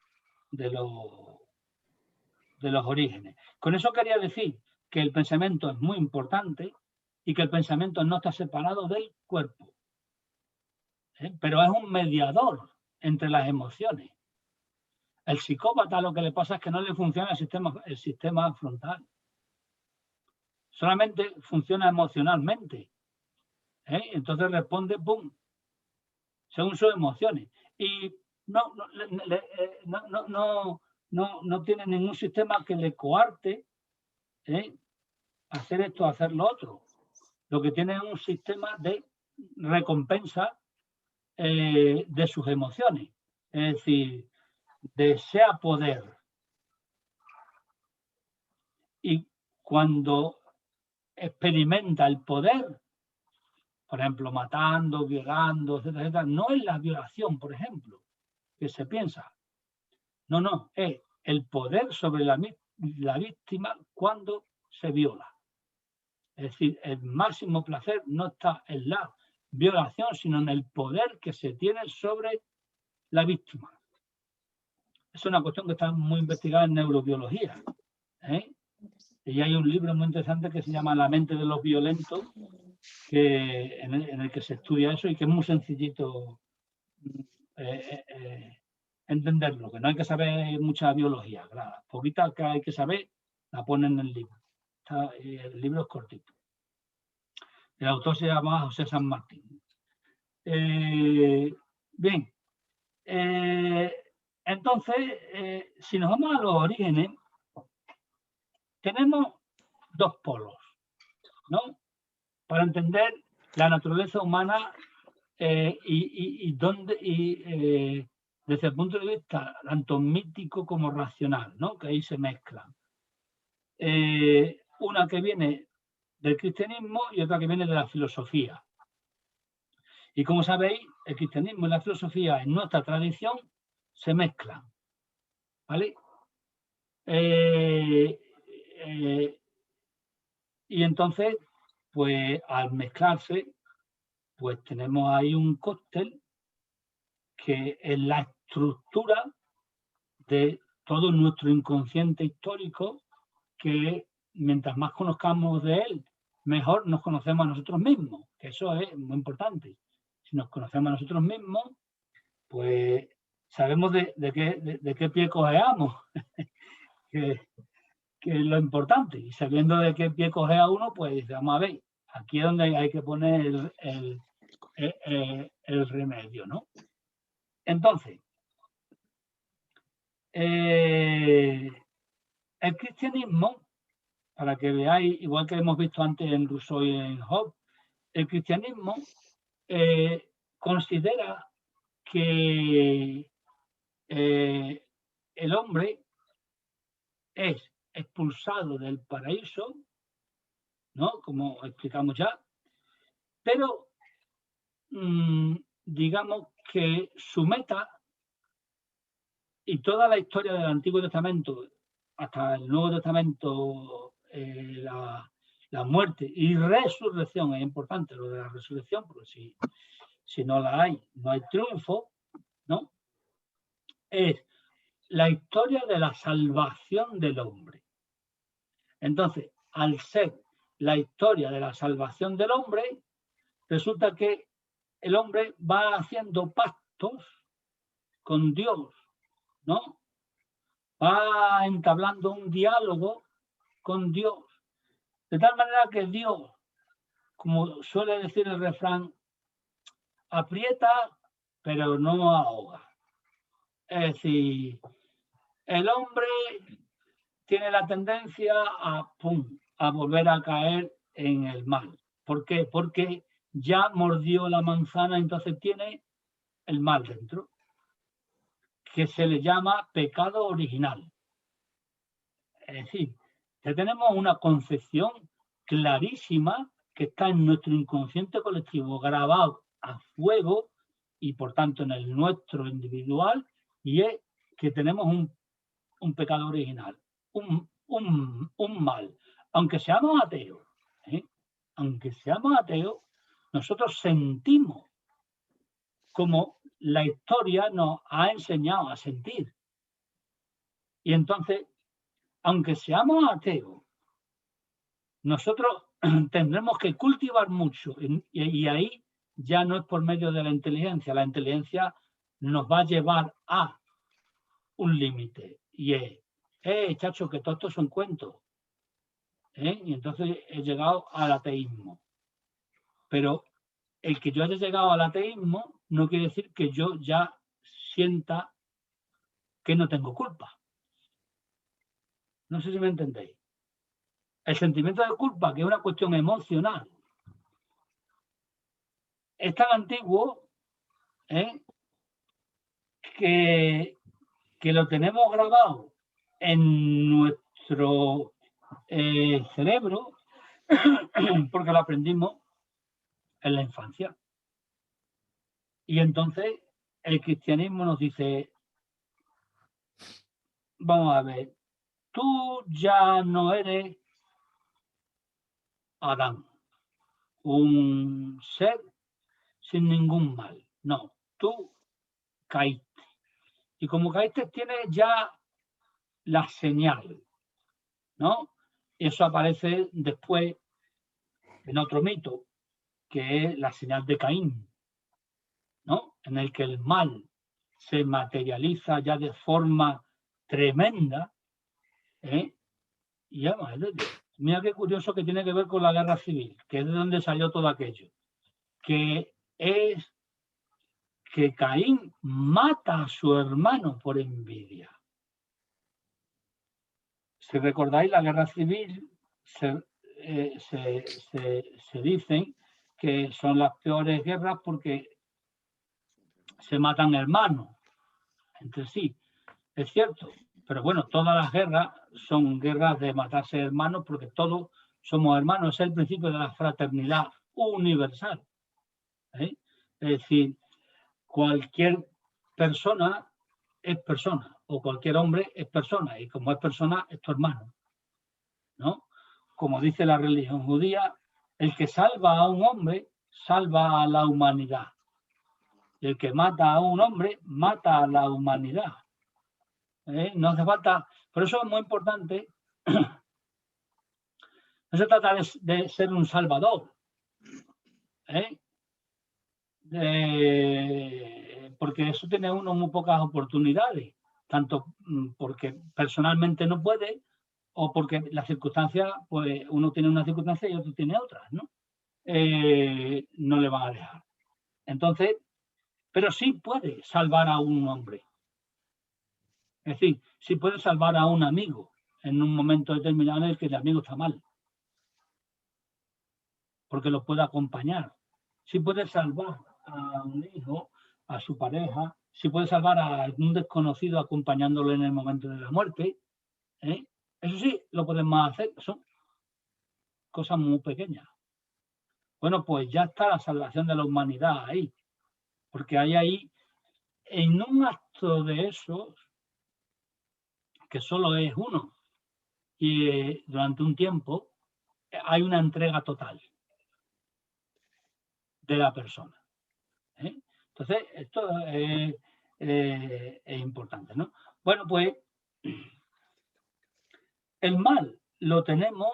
orígenes. Con eso quería decir que el pensamiento es muy importante y que el pensamiento no está separado del cuerpo, pero es un mediador entre las emociones. El psicópata lo que le pasa es que no le funciona el sistema frontal. Solamente funciona emocionalmente. Entonces responde, ¡pum!, según sus emociones. Y no tiene ningún sistema que le coarte hacer esto, hacer lo otro. Lo que tiene es un sistema de recompensa de sus emociones. Es decir, desea poder. Y cuando experimenta el poder, por ejemplo, matando, violando, etcétera, no es la violación, por ejemplo, que se piensa. No, es el poder sobre la víctima cuando se viola. Es decir, el máximo placer no está en la violación, sino en el poder que se tiene sobre la víctima. Es una cuestión que está muy investigada en neurobiología, ¿eh? Y hay un libro muy interesante que se llama La mente de los violentos, en el que se estudia eso y que es muy sencillito entenderlo, que no hay que saber mucha biología, claro. Poquita que hay que saber la ponen en el libro. El libro es cortito. El autor se llama José San Martín. Bien. Entonces, si nos vamos a los orígenes, tenemos dos polos, ¿no? Para entender la naturaleza humana desde el punto de vista tanto mítico como racional, ¿no? Que ahí se mezclan. Una que viene del cristianismo y otra que viene de la filosofía. Y como sabéis, el cristianismo y la filosofía en nuestra tradición se mezclan, ¿vale? Y entonces, pues al mezclarse, pues tenemos ahí un cóctel que es la estructura de todo nuestro inconsciente histórico, que mientras más conozcamos de él, mejor nos conocemos a nosotros mismos, que eso es muy importante. Si nos conocemos a nosotros mismos, pues sabemos de qué pie cojeamos, que es lo importante. Y sabiendo de qué pie cojea uno, pues vamos a ver, aquí es donde hay que poner el remedio, ¿no? Entonces, el cristianismo, para que veáis, igual que hemos visto antes en Rousseau y en Hobbes, el cristianismo considera que el hombre es expulsado del paraíso, ¿no? Como explicamos ya, pero digamos que su meta y toda la historia del Antiguo Testamento hasta el Nuevo Testamento, la muerte y resurrección, es importante lo de la resurrección, porque si no la hay, no hay triunfo, ¿no? Es la historia de la salvación del hombre. Entonces, al ser la historia de la salvación del hombre, resulta que el hombre va haciendo pactos con Dios, ¿no? Va entablando un diálogo con Dios, de tal manera que Dios, como suele decir el refrán, aprieta pero no ahoga. Es decir, el hombre tiene la tendencia a volver a caer en el mal. ¿Por qué? Porque ya mordió la manzana, entonces tiene el mal dentro, que se le llama pecado original. Es decir, que tenemos una concepción clarísima que está en nuestro inconsciente colectivo, grabado a fuego y por tanto en el nuestro individual, y es que tenemos un pecado original, un mal. Aunque seamos ateos, nosotros sentimos como la historia nos ha enseñado a sentir. Y entonces, aunque seamos ateos, nosotros tendremos que cultivar mucho y ahí ya no es por medio de la inteligencia. La inteligencia nos va a llevar a un límite y es, chacho, que todo esto es un cuento. Y entonces he llegado al ateísmo. Pero el que yo haya llegado al ateísmo no quiere decir que yo ya sienta que no tengo culpa. No sé si me entendéis. El sentimiento de culpa, que es una cuestión emocional, es tan antiguo que lo tenemos grabado en nuestro cerebro porque lo aprendimos en la infancia. Y entonces el cristianismo nos dice, vamos a ver, tú ya no eres Adán, un ser sin ningún mal. No, tú caíste. Y como caíste tienes ya la señal, ¿no? Eso aparece después en otro mito, que es la señal de Caín, ¿no? En el que el mal se materializa ya de forma tremenda, ¿eh? Y además, mira qué curioso que tiene que ver con la guerra civil, que es de donde salió todo aquello, que es que Caín mata a su hermano por envidia. Si recordáis, la guerra civil se dicen que son las peores guerras porque se matan hermanos entre sí. Es cierto, pero bueno, todas las guerras son guerras de matarse hermanos porque todos somos hermanos. Es el principio de la fraternidad universal, ¿eh? Es decir, cualquier persona es persona, o cualquier hombre es persona, y como es persona es tu hermano, ¿no? Como dice la religión judía, el que salva a un hombre salva a la humanidad. Y el que mata a un hombre mata a la humanidad. No hace falta, por eso es muy importante, no se trata de ser un salvador, porque eso tiene uno muy pocas oportunidades, tanto porque personalmente no puede o porque las circunstancias, pues uno tiene una circunstancia y otro tiene otras, ¿no? No le van a dejar. Entonces, pero sí puede salvar a un hombre. Es decir, sí puede salvar a un amigo en un momento determinado en el que el amigo está mal, porque lo puede acompañar. Sí puede salvar a un hijo, a su pareja, sí puede salvar a algún desconocido acompañándolo en el momento de la muerte. Eso sí, lo podemos hacer, son cosas muy pequeñas. Bueno, pues ya está la salvación de la humanidad ahí, porque hay ahí, en un acto de esos, que solo es uno, y durante un tiempo hay una entrega total de la persona. Entonces, esto es importante, ¿no? Bueno, pues el mal lo tenemos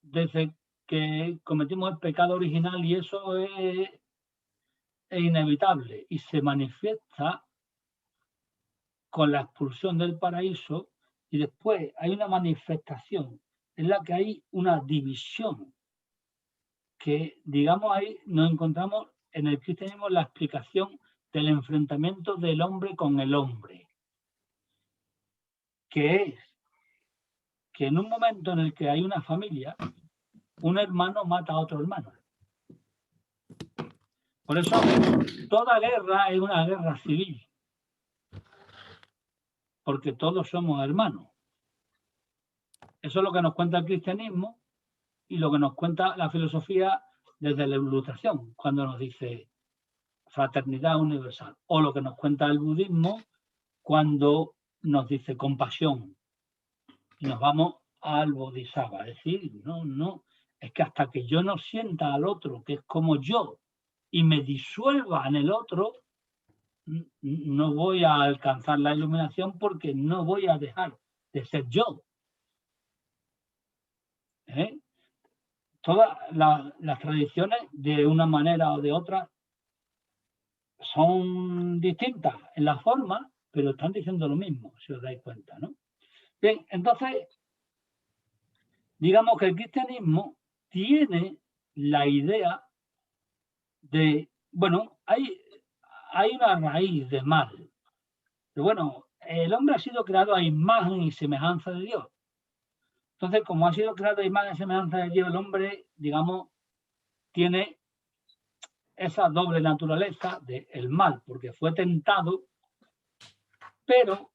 desde que cometimos el pecado original y eso es inevitable y se manifiesta con la expulsión del paraíso y después hay una manifestación en la que hay una división que, digamos, ahí nos encontramos en el cristianismo la explicación del enfrentamiento del hombre con el hombre, que es que en un momento en el que hay una familia, un hermano mata a otro hermano. Por eso toda guerra es una guerra civil, porque todos somos hermanos. Eso es lo que nos cuenta el cristianismo y lo que nos cuenta la filosofía desde la Ilustración, cuando nos dice fraternidad universal, o lo que nos cuenta el budismo cuando nos dice compasión. Y nos vamos al Bodhisattva, es decir, no, es que hasta que yo no sienta al otro, que es como yo, y me disuelva en el otro, no voy a alcanzar la iluminación porque no voy a dejar de ser yo. Todas las tradiciones, de una manera o de otra, son distintas en la forma, pero están diciendo lo mismo, si os dais cuenta, ¿no? Bien, entonces, digamos que el cristianismo tiene la idea de, bueno, hay una raíz de mal. Pero bueno, el hombre ha sido creado a imagen y semejanza de Dios. Entonces, como ha sido creado a imagen y semejanza de Dios, el hombre, digamos, tiene esa doble naturaleza del mal, porque fue tentado, pero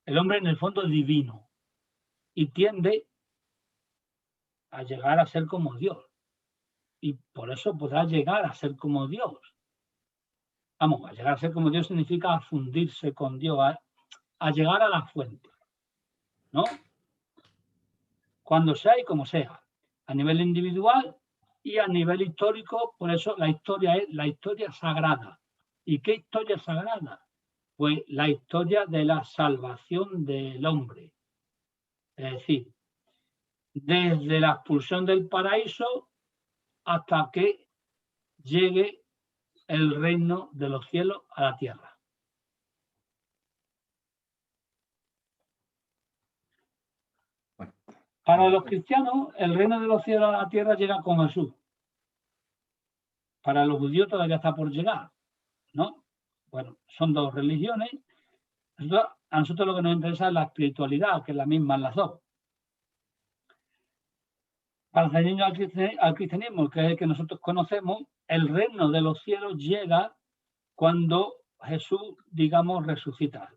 el hombre en el fondo es divino y tiende a llegar a ser como Dios. Y por eso podrá llegar a ser como Dios. Vamos, a llegar a ser como Dios significa fundirse con Dios, a llegar a la fuente, ¿no? cuando sea y como sea, a nivel individual y a nivel histórico. Por eso la historia es la historia sagrada. ¿Y qué historia sagrada? Pues la historia de la salvación del hombre. Es decir, desde la expulsión del paraíso hasta que llegue el reino de los cielos a la tierra. Para los cristianos, el reino de los cielos a la tierra llega con Jesús. Para los judíos todavía está por llegar, ¿no? Bueno, son dos religiones. A nosotros lo que nos interesa es la espiritualidad, que es la misma en las dos. Para ceñirnos al cristianismo, que es el que nosotros conocemos, el reino de los cielos llega cuando Jesús, digamos, resucita,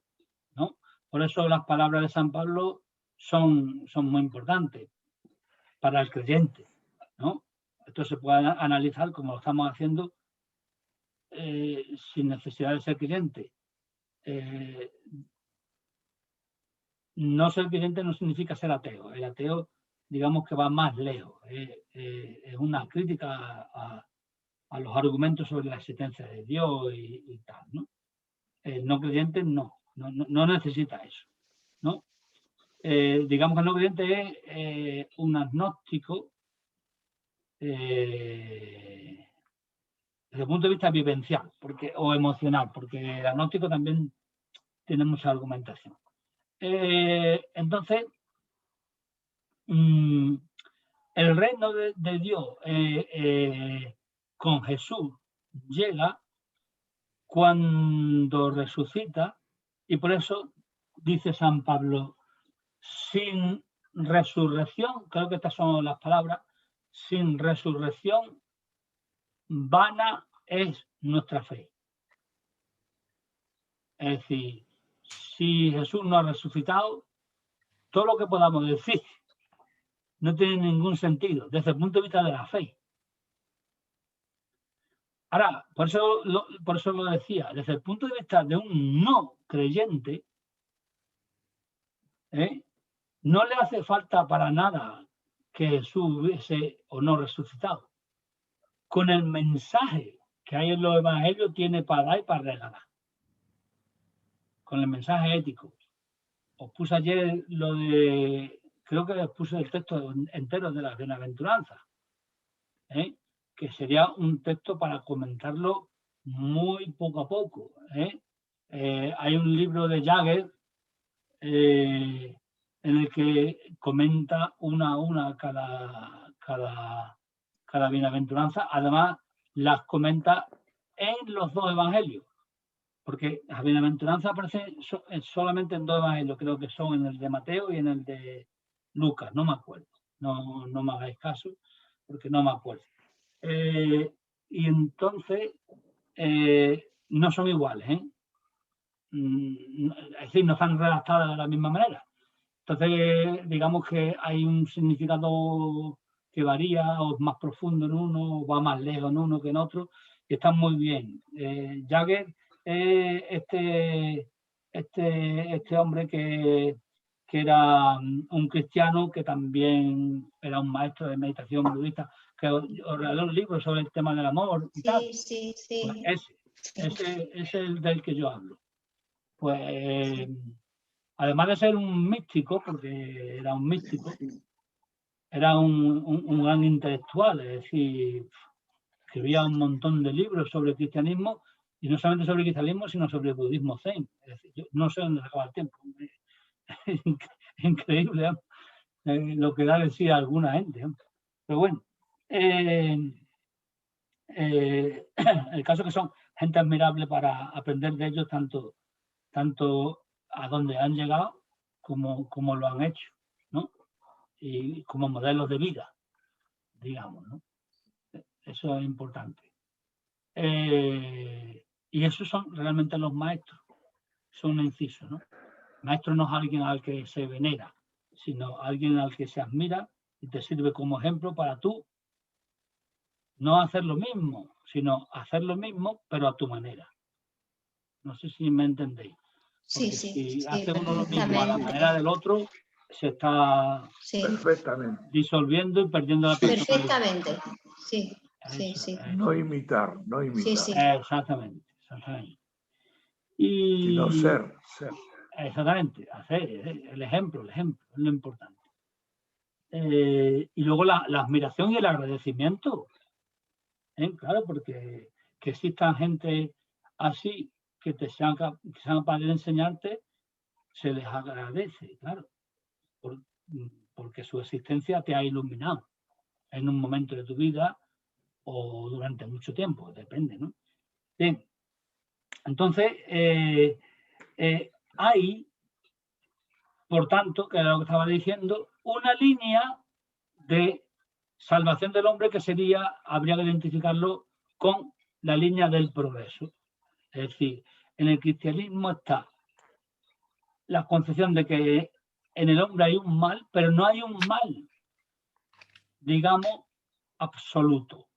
¿no? Por eso las palabras de San Pablo son muy importantes para el creyente, ¿no? Esto se puede analizar como lo estamos haciendo sin necesidad de ser creyente. No ser creyente no significa ser ateo. El ateo, digamos que va más lejos. Es una crítica a los argumentos sobre la existencia de Dios y tal, ¿no? El no creyente no necesita eso, ¿no? Digamos que el no creyente es un agnóstico desde el punto de vista vivencial o emocional, porque el agnóstico también tiene mucha argumentación. Entonces, el reino de Dios con Jesús llega cuando resucita, y por eso dice San Pablo, sin resurrección, creo que estas son las palabras, sin resurrección, vana es nuestra fe. Es decir, si Jesús no ha resucitado, todo lo que podamos decir no tiene ningún sentido desde el punto de vista de la fe. Ahora, por eso lo decía, desde el punto de vista de un no creyente, no le hace falta para nada que Jesús hubiese o no resucitado. Con el mensaje que hay en los evangelios tiene para dar y para regalar. Con el mensaje ético. Os puse ayer creo que os puse el texto entero de las bienaventuranzas, que sería un texto para comentarlo muy poco a poco. Hay un libro de Jagger en el que comenta una a una cada bienaventuranza. Además, las comenta en los dos evangelios, porque las bienaventuranzas aparecen solamente en dos evangelios, creo que son en el de Mateo y en el de Lucas, no me acuerdo, no me hagáis caso, porque no me acuerdo. Y entonces, no son iguales, es decir, no están redactadas de la misma manera. Entonces, digamos que hay un significado que varía, o es más profundo en uno, o va más lejos en uno que en otro, y están muy bien. Jagger, este hombre que era un cristiano, que también era un maestro de meditación budista, que os regaló un libro sobre el tema del amor y tal. Sí. Pues ese es el del que yo hablo. Pues además de ser un místico, porque era un místico, era un gran intelectual, es decir, escribía un montón de libros sobre el cristianismo, y no solamente sobre el cristianismo, sino sobre el budismo zen. Es decir, yo no sé dónde se acaba el tiempo. Increíble, lo que da de sí a alguna gente. Pero bueno, el caso es que son gente admirable para aprender de ellos, tanto a dónde han llegado como lo han hecho, ¿no? Y como modelos de vida, digamos, ¿no? Eso es importante. Y esos son realmente los maestros. Son un inciso, ¿no? Maestro no es alguien al que se venera, sino alguien al que se admira y te sirve como ejemplo para tú no hacer lo mismo, sino hacer lo mismo, pero a tu manera. No sé si me entendéis. Porque si hace uno lo mismo a la manera del otro, se está Sí, Perfectamente. disolviendo y perdiendo la personalidad. perfectamente. Sí, sí, Eso, sí. No imitar, no imitar. Sí. Exactamente, exactamente. Y, Sino ser. exactamente, hacer el ejemplo es lo importante. Y luego la admiración y el agradecimiento. Claro, porque que existan gente así que sean capaces de enseñarte, se les agradece, claro, porque su existencia te ha iluminado en un momento de tu vida o durante mucho tiempo, depende, ¿no? Bien, entonces hay, por tanto, que era lo que estaba diciendo, una línea de salvación del hombre que habría que identificarlo con la línea del progreso. Es decir, en el cristianismo está la concepción de que en el hombre hay un mal, pero no hay un mal, digamos, absoluto,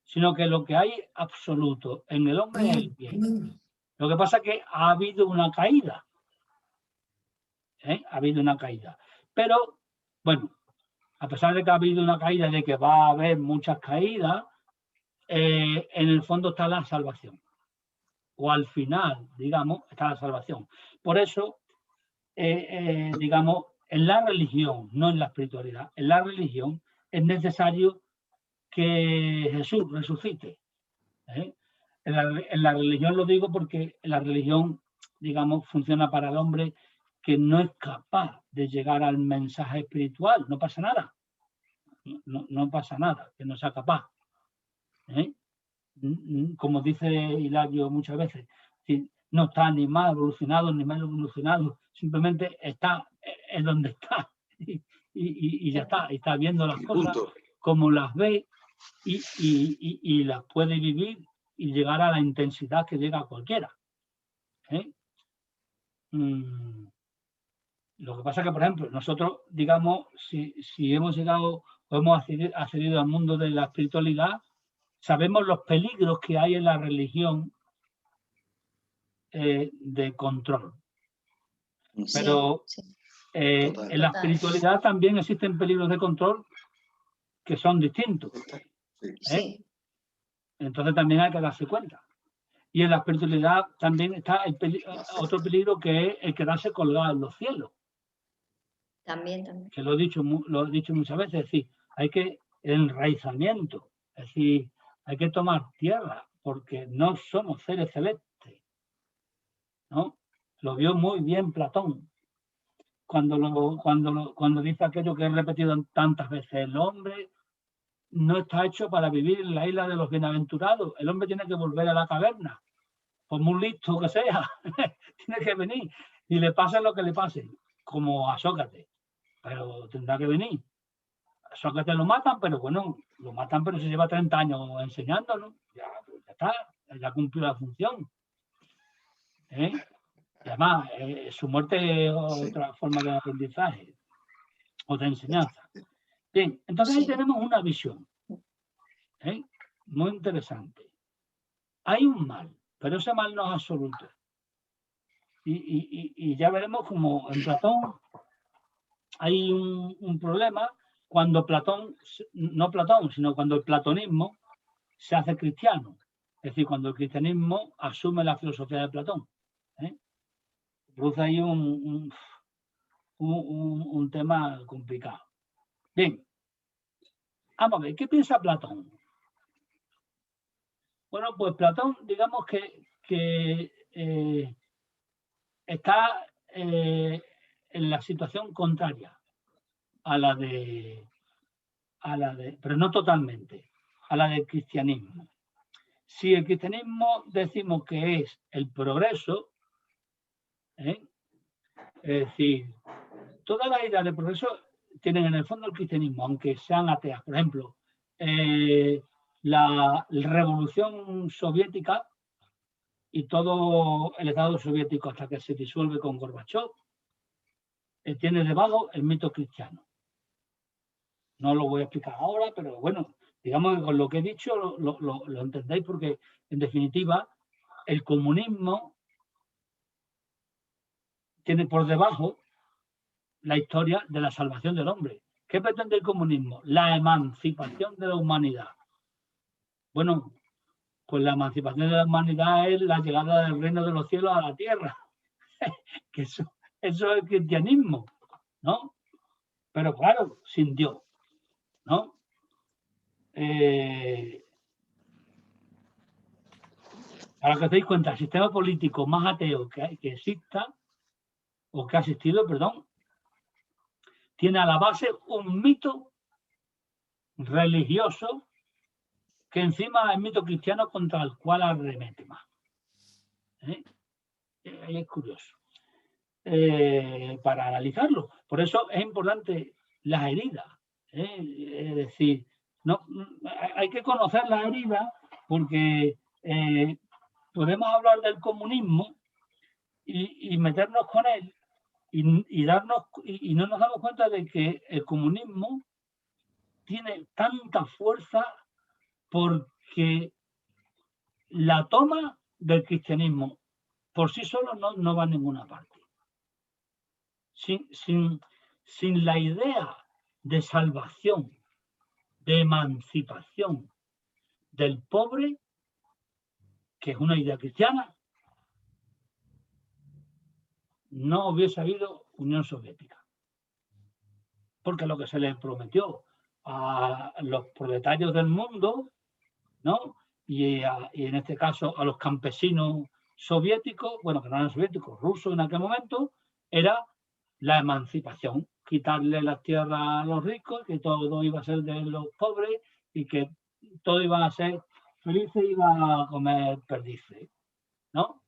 sino que lo que hay absoluto en el hombre es el bien. Lo que pasa es que ha habido una caída. Ha habido una caída. Pero, bueno, a pesar de que ha habido una caída, de que va a haber muchas caídas, en el fondo está la salvación. O al final, digamos, está la salvación. Por eso, digamos, en la religión, no en la espiritualidad, en la religión es necesario que Jesús resucite. En la religión lo digo porque la religión, digamos, funciona para el hombre que no es capaz de llegar al mensaje espiritual. No pasa nada. No pasa nada, que no sea capaz. Como dice Hilario muchas veces, no está ni más evolucionado ni menos evolucionado, simplemente está en donde está y ya está, y está viendo las cosas como las ve y las puede vivir y llegar a la intensidad que llega a cualquiera. Lo que pasa es que, por ejemplo, nosotros, digamos, si hemos llegado o hemos accedido al mundo de la espiritualidad, sabemos los peligros que hay en la religión de control. Pero en la espiritualidad también existen peligros de control que son distintos. Entonces también hay que darse cuenta. Y en la espiritualidad también está otro peligro que es el quedarse colgado en los cielos. También. Que lo he dicho muchas veces, es decir, hay que enraizamiento, es decir, hay que tomar tierra, porque no somos seres celestes, ¿no? Lo vio muy bien Platón, cuando dice aquello que he repetido tantas veces, el hombre no está hecho para vivir en la isla de los bienaventurados, el hombre tiene que volver a la caverna, por muy listo que sea, tiene que venir, y le pase lo que le pase, como a Sócrates. Pero tendrá que venir. A Sócrates lo matan, pero bueno, lo matan, pero se lleva 30 años enseñándolo. Ya está, ya cumplió la función. Y además, su muerte es otra forma de aprendizaje o de enseñanza. Bien, entonces ahí tenemos una visión muy interesante. Hay un mal, pero ese mal no es absoluto. Y ya veremos como en Platón hay un problema cuando no Platón, sino cuando el platonismo se hace cristiano. Es decir, cuando el cristianismo asume la filosofía de Platón. Produce ahí un tema complicado. Bien, vamos a ver, ¿qué piensa Platón? Bueno, pues Platón, digamos que está en la situación contraria a la de, pero no totalmente, a la del cristianismo. Si el cristianismo decimos que es el progreso, es decir, todas las ideas de progreso tienen en el fondo el cristianismo, aunque sean ateas. Por ejemplo, la revolución soviética y todo el Estado soviético hasta que se disuelve con Gorbachov, tiene debajo el mito cristiano. No lo voy a explicar ahora, pero bueno, digamos que con lo que he dicho lo entendéis porque, en definitiva, el comunismo tiene por debajo la historia de la salvación del hombre. ¿Qué pretende el comunismo? La emancipación de la humanidad. Bueno, pues la emancipación de la humanidad es la llegada del reino de los cielos a la tierra. Que eso es el cristianismo, ¿no? Pero claro, sin Dios, ¿no? Para que os deis cuenta, el sistema político más ateo que exista, o que ha existido, perdón, tiene a la base un mito religioso que encima es mito cristiano contra el cual arremete más. Es curioso. Para analizarlo. Por eso es importante las heridas. Es decir, no, hay que conocer las heridas porque podemos hablar del comunismo y meternos con él y no nos damos cuenta de que el comunismo tiene tanta fuerza porque la toma del cristianismo por sí solo no va a ninguna parte. Sin la idea de salvación, de emancipación del pobre, que es una idea cristiana, no hubiese habido Unión Soviética. Porque lo que se les prometió a los proletarios del mundo, ¿no? Y en este caso a los campesinos soviéticos, bueno, que no eran soviéticos, rusos en aquel momento, era la emancipación, quitarle las tierras a los ricos, que todo iba a ser de los pobres y que todo iban a ser felices y iban a comer perdices, ¿no?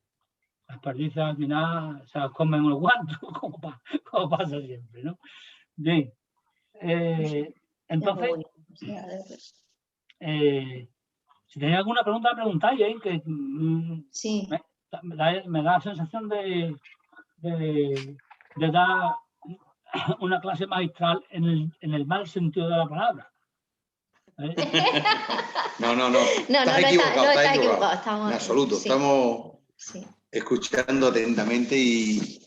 Las perdices al final se las comen unos guantos, como pasa siempre, ¿no? Bien. Entonces, si tenéis alguna pregunta, preguntáis, que sí. me da la sensación de dar una clase magistral en el mal sentido de la palabra. No. Estás equivocado. Estamos, en absoluto. Sí. Estamos escuchando atentamente y...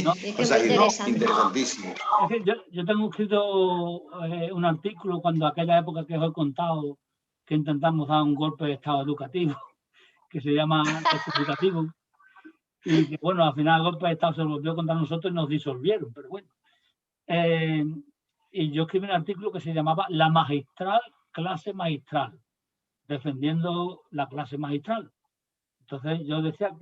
No, o sea, interesantísimo. Es que yo tengo escrito un artículo cuando aquella época que os he contado que intentamos dar un golpe de estado educativo, que se llama educativo. Y que, bueno, al final el golpe de Estado se volvió contra nosotros y nos disolvieron, pero bueno. Y yo escribí un artículo que se llamaba La magistral clase magistral, defendiendo la clase magistral. Entonces yo decía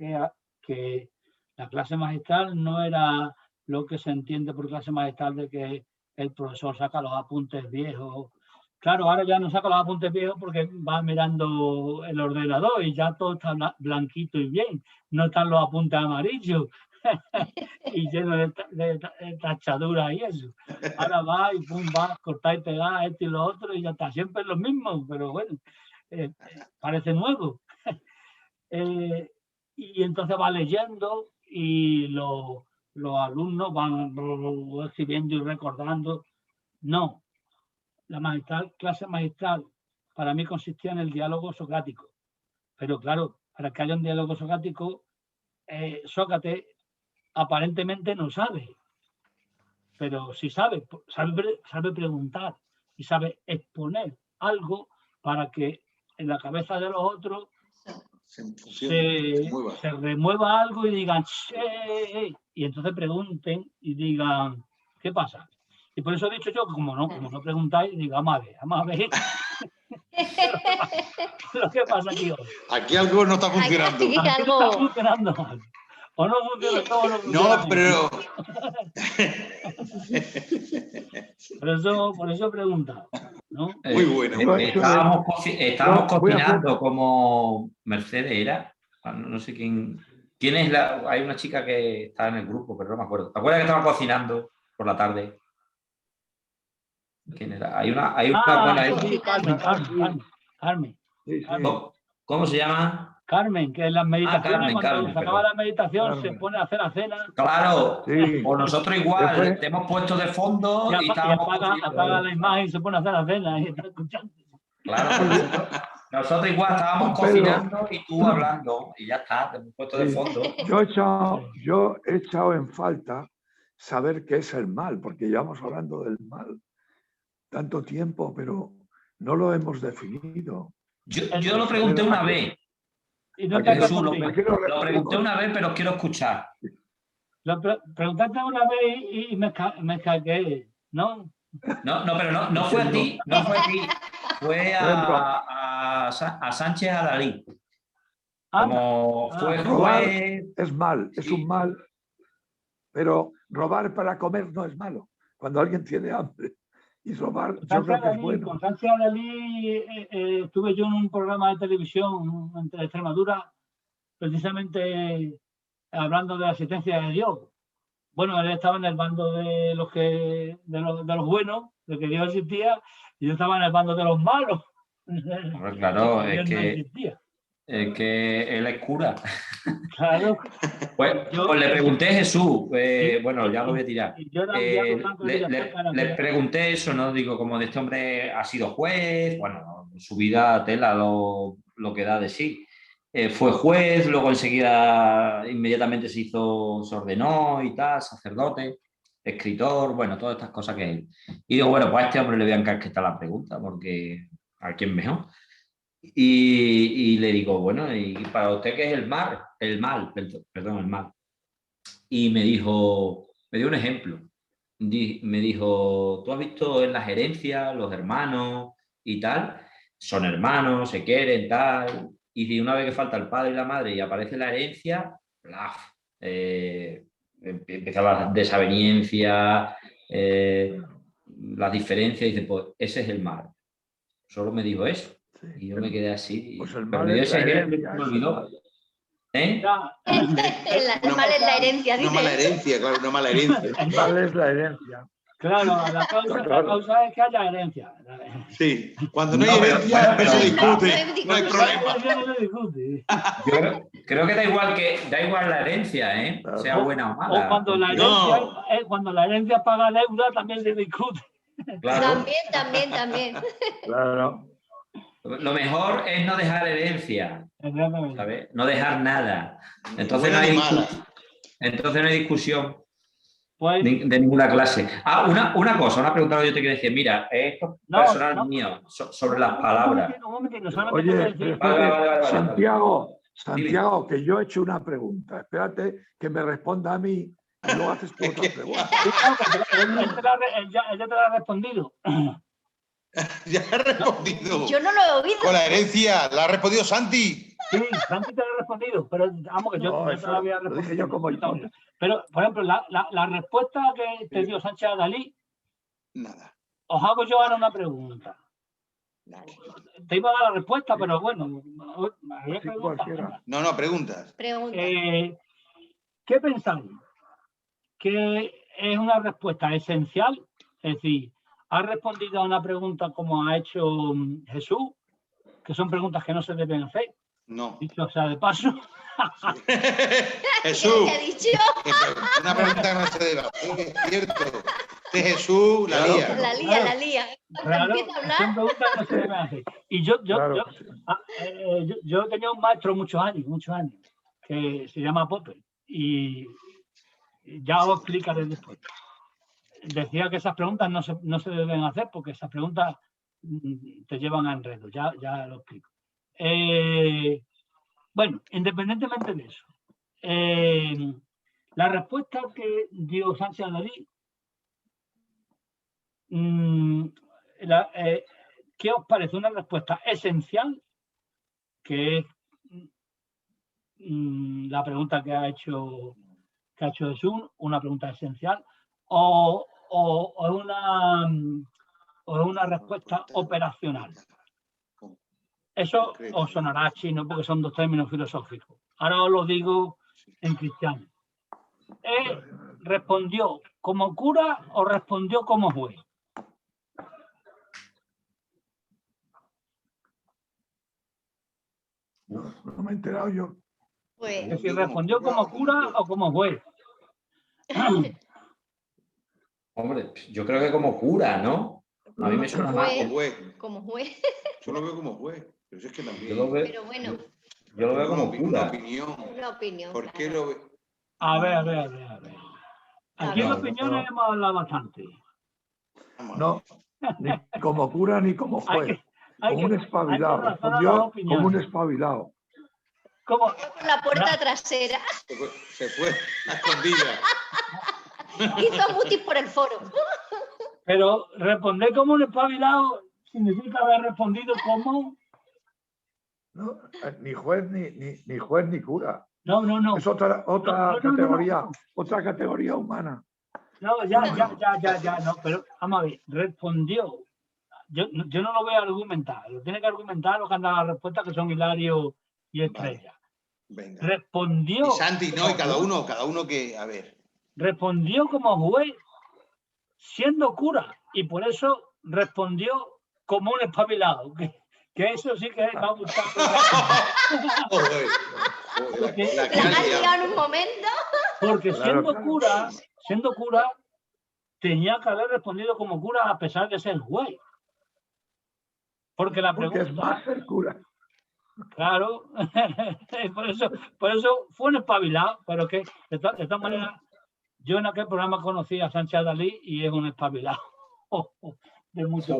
que la clase magistral no era lo que se entiende por clase magistral de que el profesor saca los apuntes viejos. Claro, ahora ya no saca los apuntes viejos porque va mirando el ordenador y ya todo está blanquito y bien. No están los apuntes amarillos y llenos de tachaduras y eso. Ahora va y pum, va, cortar y pegar esto y lo otro y ya está. Siempre es lo mismo, pero bueno, parece nuevo. Y entonces va leyendo y los alumnos van escribiendo y recordando. No. La clase magistral para mí consistía en el diálogo socrático. Pero claro, para que haya un diálogo socrático, Sócrates aparentemente no sabe. Pero sí sabe preguntar y sabe exponer algo para que en la cabeza de los otros se remueva algo y digan, y entonces pregunten y digan, ¿qué pasa? Y por eso he dicho yo que como no preguntáis, digo, vamos a ver. Lo que pasa aquí hoy. Aquí algo no está funcionando. Aquí no está funcionando mal. O no funciona todo. No, pero... por eso pregunta, ¿no? Muy bueno. Estábamos cocinando como Mercedes era. No sé quién es hay una chica que está en el grupo, pero no me acuerdo. ¿Te acuerdas que estaba cocinando por la tarde? ¿Quién era? Hay una buena. Sí, Carmen. Sí. ¿Cómo se llama? Carmen, que en las meditaciones, cuando se acaba la meditación, Carmen. se pone a hacer la cena. Claro, Sí. o nosotros igual, te hemos puesto de fondo y apaga la imagen y se pone a hacer la cena y está escuchando. Claro, nosotros igual estábamos cocinando y tú hablando y ya está, te hemos puesto de fondo. Yo he echado en falta saber qué es el mal, porque llevamos hablando del mal tanto tiempo, pero no lo hemos definido. Yo lo pregunté una vez. Jesús, lo pregunté una vez, pero quiero escuchar. Lo preguntaste una vez y me cagué, ¿no? Pero no fue a ti, no fue a ti. Fue a Sánchez Adalí. Como fue robar juez... es mal, es un mal, pero robar para comer no es malo. Cuando alguien tiene hambre y robar, yo creo que es bueno. Con Sánchez Adalí estuve yo en un programa de televisión de Extremadura, precisamente hablando de la existencia de Dios. Bueno, él estaba en el bando de los buenos, de que Dios existía, y yo estaba en el bando de los malos. Claro, es que él es cura. Claro. Pues le pregunté a Jesús, bueno, ya lo voy a tirar. Le pregunté eso, ¿no? Digo, como de este hombre ha sido juez, bueno, su vida tela lo que da de sí. Fue juez, luego enseguida, inmediatamente se ordenó y tal, sacerdote, escritor, bueno, todas estas cosas que él. Y digo, bueno, pues a este hombre le voy a encasquetar la pregunta, porque ¿a quién mejor? Y le digo, bueno, ¿y para usted qué es el mal? El mal. Y me dio un ejemplo. Me dijo, ¿tú has visto en las herencias los hermanos y tal? Son hermanos, se quieren, tal. Y si una vez que falta el padre y la madre y aparece la herencia, empieza la desaveniencia, las diferencias, y dice, pues ese es el mal. Solo me dijo eso. Sí. Y yo me quedé así. Pues el mal es la herencia. Me olvidó. El mal es la herencia, dice. Una mala herencia, claro, una mala herencia. El mal es la herencia. Claro, la causa es que haya herencia. Sí, cuando no hay herencia, no se discute, no hay problema. Yo creo que da igual la herencia, ¿eh? Sea buena o mala. O cuando la herencia paga deuda, también se discute. Claro. También. Claro. Lo mejor es no dejar herencia, ¿sabes? No dejar nada. Entonces no hay discusión de ninguna clase. Una pregunta que yo te quiero decir. Mira, esto es personal mío, sobre las palabras. Oye, Santiago, que yo he hecho una pregunta. Espérate que me responda a mí y luego haces tú otra pregunta. Él ya te la ha respondido. Ya ha respondido. Yo no lo he oído. Con la herencia, la ha respondido Santi. Sí, Santi te lo ha respondido, pero vamos, que yo te lo había respondido. Lo dije yo como yo. Pero, por ejemplo, la respuesta que te dio Sánchez Adalí, nada. Os hago yo ahora una pregunta. Te iba a dar la respuesta, pero bueno. No, preguntas. ¿Qué pensáis? ¿Que es una respuesta esencial? Es decir, ¿ha respondido a una pregunta como ha hecho Jesús? Que son preguntas que no se deben hacer. No. Dicho sea de paso. Jesús. ¿Qué ha dicho? Una pregunta que no se debe hacer. Es cierto. De Jesús, la lía. La lía. Claro, son preguntas que no se deben hacer. Y yo tenía un maestro muchos años, que se llama Popper. Y ya os explicaré después. Decía que esas preguntas no se deben hacer porque esas preguntas te llevan a enredo. Ya lo explico. Bueno, independientemente de eso, la respuesta que dio Sánchez Adalí, ¿qué os parece una respuesta esencial? Que es la pregunta que ha hecho Jesús, una pregunta esencial, o una respuesta operacional. Eso os sonará chino porque son dos términos filosóficos. Ahora os lo digo en cristiano. ¿Respondió como cura o respondió como juez? No me he enterado yo. Pues, es decir, ¿respondió como cura o como juez? Hombre, yo creo que como cura, ¿no? A mí me suena más. Como juez. Yo lo veo como juez. Pero es que también. Pero bueno. Yo lo veo como cura. Una opinión. Una opinión. ¿Por qué lo ve? A ver. Aquí en opiniones hemos hablado bastante. No, ni como cura ni como juez. Como un espabilado. Respondió como un espabilado. ¿Cómo? Por la puerta trasera. Se fue a escondida. Hizo mutis por el foro. Pero responder como un espabilado significa haber respondido como... No, ni juez ni juez ni cura. No. Es otra categoría, otra categoría humana. No, ya, no, pero vamos a ver, respondió. Yo no lo voy a argumentar, lo tiene que argumentar los que han dado la respuesta, que son Hilario y Estrella. Venga. Respondió. Y Santi, no, y cada uno que, a ver. Respondió como juez, siendo cura, y por eso respondió como un espabilado. Que eso sí que va a gustar. La has liado en un momento. Porque siendo cura, tenía que haber respondido como cura a pesar de ser juez. Porque la pregunta... Porque es más el cura. Claro, por eso fue un espabilado, pero que de todas maneras, yo en aquel programa conocí a Sánchez Dalí y es un espabilado. De mucho.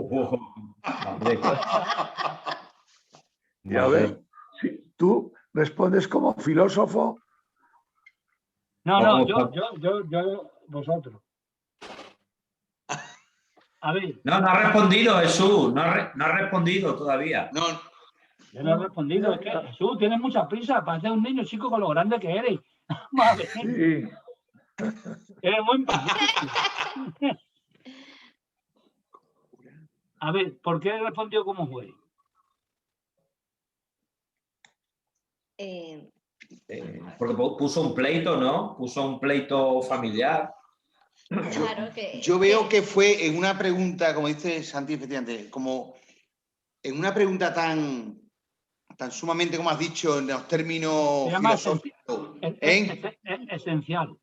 Y a ver, si tú respondes como filósofo. No, yo, vosotros. A ver. No ha respondido, Jesús. No ha respondido todavía. No. Yo no he respondido. Es que, Jesús, tienes mucha prisa. Pareces un niño chico con lo grande que eres. Madre. Sí. Eres muy impaciente. A ver, ¿por qué respondió como juez? Porque puso un pleito, ¿no? Puso un pleito familiar. Claro yo veo que fue en una pregunta, como dice Santi, efectivamente, como en una pregunta tan sumamente, como has dicho, en los términos filosóficos. Esencial.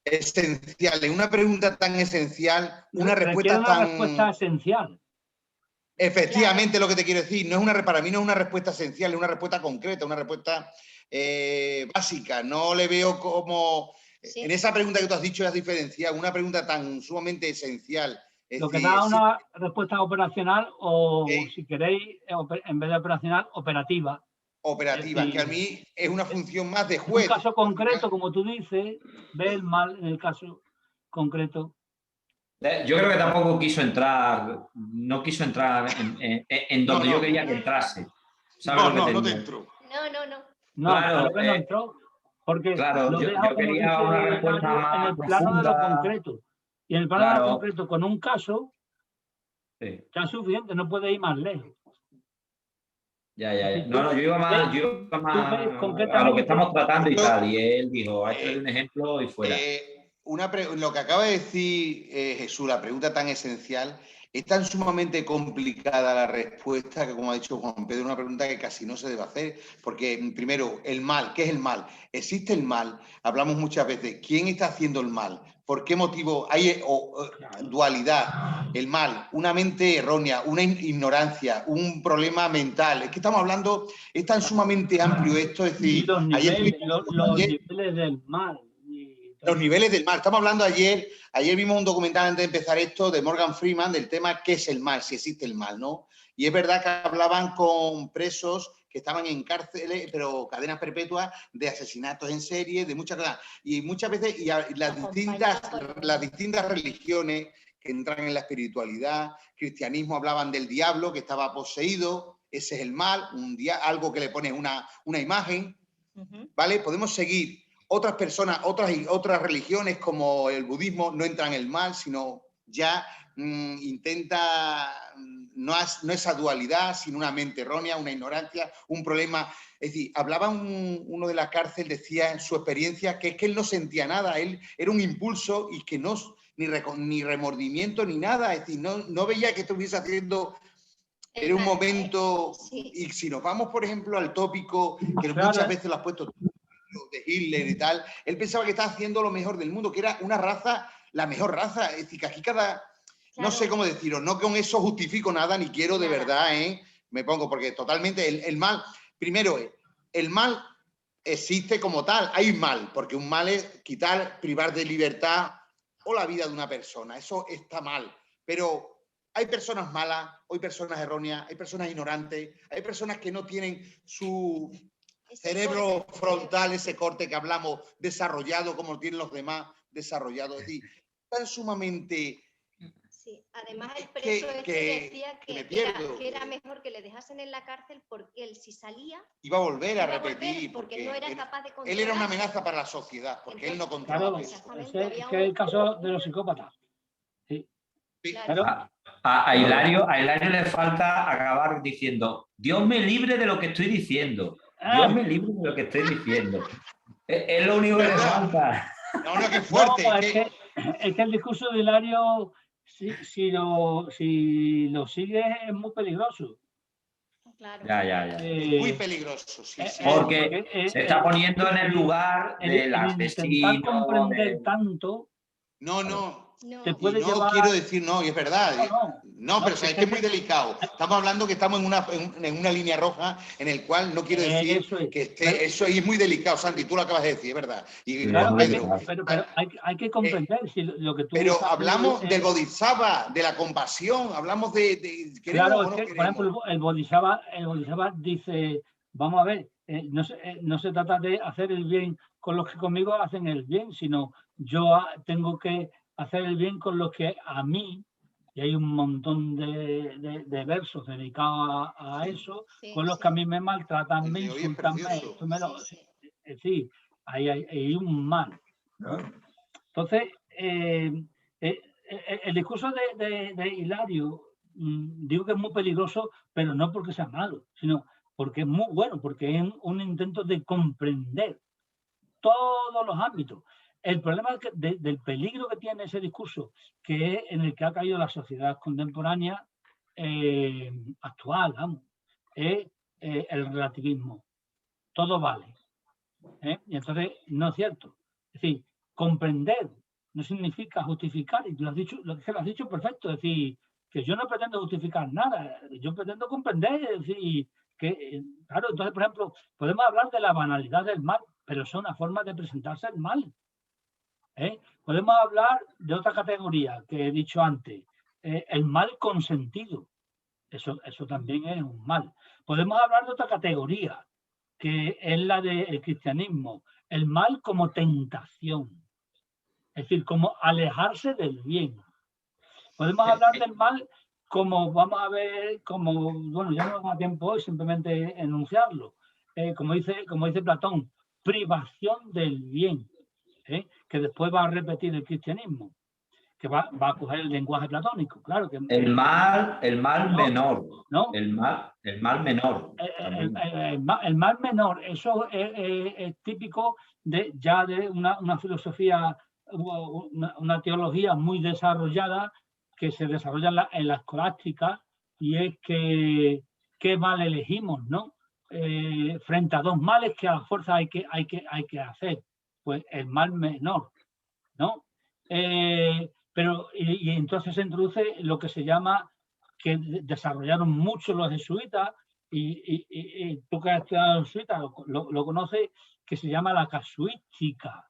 Esencial. En una pregunta tan esencial, una respuesta tan... respuesta esencial. Efectivamente, lo que te quiero decir, para mí no es una respuesta esencial, es una respuesta concreta, una respuesta básica. No le veo como... Sí. En esa pregunta que tú has dicho, has diferenciado una pregunta tan sumamente esencial. Lo que da una respuesta operacional o, si queréis, en vez de operacional, operativa. Operativa, que a mí es una función más de juez. En un caso concreto, como tú dices, ve el mal en el caso concreto. Yo creo que tampoco quiso entrar, no quiso entrar en donde yo quería que entrase. No te entró. No, claro, no entró. Porque claro, yo quería una respuesta más en el plano de lo concreto. Y en el plano de lo concreto, con un caso, ya es suficiente, no puede ir más lejos. Ya. No, yo iba más a lo que estamos tratando y tal. Y él dijo, hay que dar un ejemplo y fuera. Lo que acaba de decir Jesús, la pregunta tan esencial, es tan sumamente complicada la respuesta que, como ha dicho Juan Pedro, una pregunta que casi no se debe hacer, porque primero, el mal, ¿qué es el mal? ¿Existe el mal? Hablamos muchas veces, ¿quién está haciendo el mal? ¿Por qué motivo? Hay dualidad, el mal, una mente errónea, una ignorancia, un problema mental. Es que estamos hablando, es tan sumamente amplio esto, es decir... Y los niveles del mal. Los niveles del mal. Estamos hablando ayer vimos un documental antes de empezar esto de Morgan Freeman del tema ¿qué es el mal? Si existe el mal, ¿no? Y es verdad que hablaban con presos que estaban en cárceles, pero cadenas perpetuas de asesinatos en serie, de muchas cosas. Y muchas veces las distintas religiones que entran en la espiritualidad, cristianismo hablaban del diablo que estaba poseído, ese es el mal, algo que le pones una imagen, ¿vale? Podemos seguir. Otras personas, otras religiones como el budismo no entran en el mal, sino ya intenta, no esa dualidad, sino una mente errónea, una ignorancia, un problema. Es decir, hablaba uno de la cárcel, decía en su experiencia que es que él no sentía nada, él era un impulso y que no, ni remordimiento ni nada, es decir, no veía que estuviese haciendo... Era un momento, y si nos vamos, por ejemplo, al tópico, que muchas veces lo has puesto de Hitler y tal, él pensaba que estaba haciendo lo mejor del mundo, que era una raza, la mejor raza, es decir, que aquí no sé cómo decirlo, no con eso justifico nada, ni quiero de verdad, me pongo, porque totalmente el mal, primero, el mal existe como tal, hay mal, porque un mal es privar de libertad o la vida de una persona. Eso está mal. Pero hay personas malas, hay personas erróneas, hay personas ignorantes, hay personas que no tienen su cerebro frontal, ese corte que hablamos, desarrollado como tienen los demás, desarrollado. Es decir, tan sumamente... Sí, además el preso decía que era mejor que le dejasen en la cárcel porque él, si salía... Iba a volver a repetir. Porque no era capaz de controlar. Él era una amenaza para la sociedad, porque él no controlaba. Claro, ese es el caso de los psicópatas. Sí. Claro. A Hilario le falta acabar diciendo: Dios me libre de lo que estoy diciendo. Dios me libre de lo que estoy diciendo. Es lo único que le falta. No, que fuerte. No, es que el discurso de Hilario, si lo sigues, es muy peligroso. Claro. Ya. Muy peligroso, sí. Porque se está poniendo en el lugar del asesino. Intentar comprender tanto. No. Te puede no llevar... quiero decir no, y es verdad. No, pero es que es muy delicado. Estamos hablando que estamos en una línea roja en el cual no quiero decir que eso es muy delicado, Santi, tú lo acabas de decir, es verdad. Y claro, Pedro, pero hay que comprender si lo que tú... Pero hablamos del Bodhisattva, de la compasión, hablamos de claro, es que, por ejemplo, el Bodhisattva dice, vamos a ver, no se trata de hacer el bien con los que conmigo hacen el bien, sino yo tengo que hacer el bien con los que a mí, y hay un montón de versos dedicados a eso, con los que a mí me maltratan, me insultan, es decir, hay un mal, ¿no? Entonces, el discurso de Hilario, digo que es muy peligroso, pero no porque sea malo, sino porque es muy bueno, porque es un intento de comprender todos los ámbitos. El problema del peligro que tiene ese discurso, que es en el que ha caído la sociedad contemporánea actual, vamos, es el relativismo. Todo vale. Y entonces no es cierto. Es decir, comprender no significa justificar, y lo has dicho perfecto. Es decir, que yo no pretendo justificar nada, yo pretendo comprender. Es decir, que, claro, entonces, por ejemplo, podemos hablar de la banalidad del mal, pero es una forma de presentarse el mal. Podemos hablar de otra categoría que he dicho antes, el mal consentido. Eso también es un mal. Podemos hablar de otra categoría, que es la del cristianismo, el mal como tentación, es decir, como alejarse del bien. Podemos hablar del mal como, vamos a ver, como, bueno, ya no da tiempo hoy simplemente enunciarlo, como dice Platón, privación del bien. Que después va a repetir el cristianismo, que va a coger el lenguaje platónico, claro. Que, el mal menor. ¿No? El mal menor. El mal menor, eso es típico de una filosofía, una teología muy desarrollada que se desarrolla en la escolástica, y es que qué mal elegimos, ¿no? Frente a dos males que a la fuerza hay que hacer. Pues el mal menor, ¿no? Pero entonces se introduce lo que se llama, que desarrollaron mucho los jesuitas, y tú que has estudiado en jesuitas lo conoces, que se llama la casuística.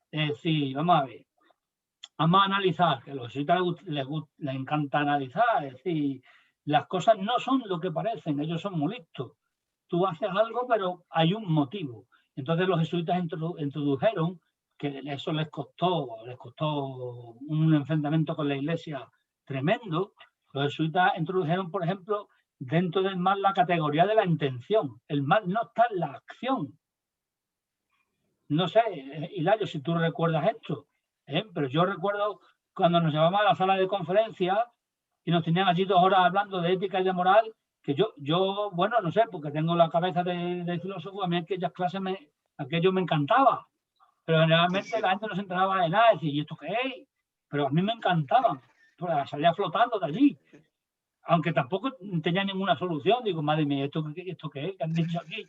Es decir, vamos a ver, vamos a analizar, que a los jesuitas les encanta analizar, es decir, las cosas no son lo que parecen, ellos son muy listos. Tú haces algo, pero hay un motivo. Entonces los jesuitas introdujeron, que eso les costó un enfrentamiento con la Iglesia tremendo. Los jesuitas introdujeron, por ejemplo, dentro del mal la categoría de la intención. El mal no está en la acción. No sé, Hilario, si tú recuerdas esto, pero yo recuerdo cuando nos llevaban a la sala de conferencia y nos tenían allí 2 horas hablando de ética y de moral, que yo, bueno, no sé, porque tengo la cabeza de filósofo, a mí aquellas clases, aquello me encantaba, pero generalmente la gente no se enteraba de nada, decía, ¿y esto qué es? Pero a mí me encantaban, salía flotando de allí, aunque tampoco tenía ninguna solución. Digo, madre mía, ¿esto qué es? ¿Qué han dicho aquí?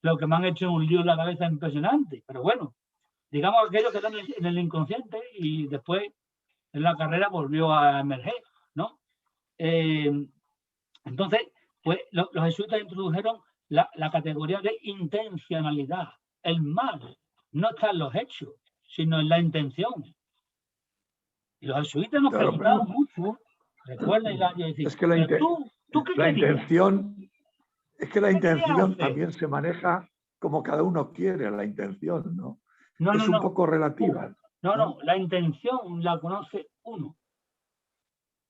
Lo que me han hecho un lío en la cabeza impresionante, pero bueno, digamos aquello que está en el inconsciente, y después en la carrera volvió a emerger, ¿no? Entonces, pues los jesuitas introdujeron la categoría de intencionalidad. El mal no está en los hechos, sino en la intención. Y los jesuitas nos preguntaban mucho, recuerda, y decir, es que la intención, es que la intención también se maneja como cada uno quiere la intención, ¿no? Es un poco relativa. No, la intención la conoce uno.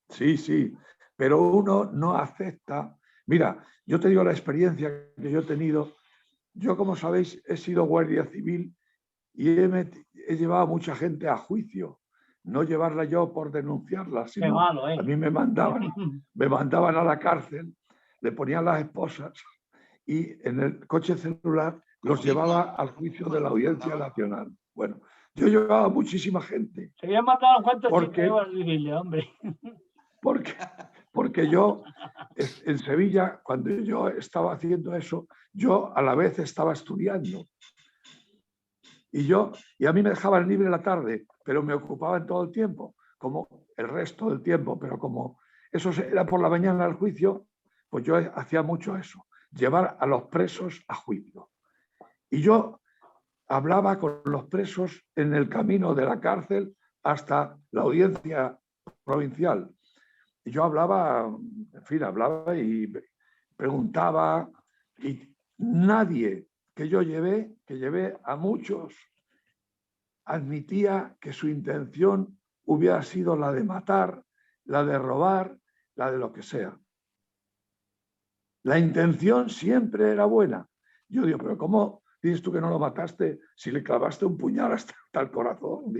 Sí, sí, pero uno no acepta. Mira, yo te digo la experiencia que yo he tenido. Yo, como sabéis, he sido guardia civil y he llevado a mucha gente a juicio. No llevarla yo por denunciarla, sino malo, a mí me mandaban a la cárcel, le ponían las esposas y en el coche celular los llevaba al juicio de la Audiencia Nacional. Bueno, yo llevaba muchísima gente. Se habían matado cuántos civiles, hombre. Porque yo, en Sevilla, cuando yo estaba haciendo eso, yo a la vez estaba estudiando. Y a mí me dejaban libre la tarde, pero me ocupaban todo el tiempo, como el resto del tiempo, pero como eso era por la mañana al juicio, pues yo hacía mucho eso, llevar a los presos a juicio. Y yo hablaba con los presos en el camino de la cárcel hasta la audiencia provincial. Y yo hablaba, en fin, hablaba y preguntaba, y nadie que yo llevé, a muchos, admitía que su intención hubiera sido la de matar, la de robar, la de lo que sea. La intención siempre era buena. Yo digo, pero ¿cómo dices tú que no lo mataste si le clavaste un puñal hasta el corazón?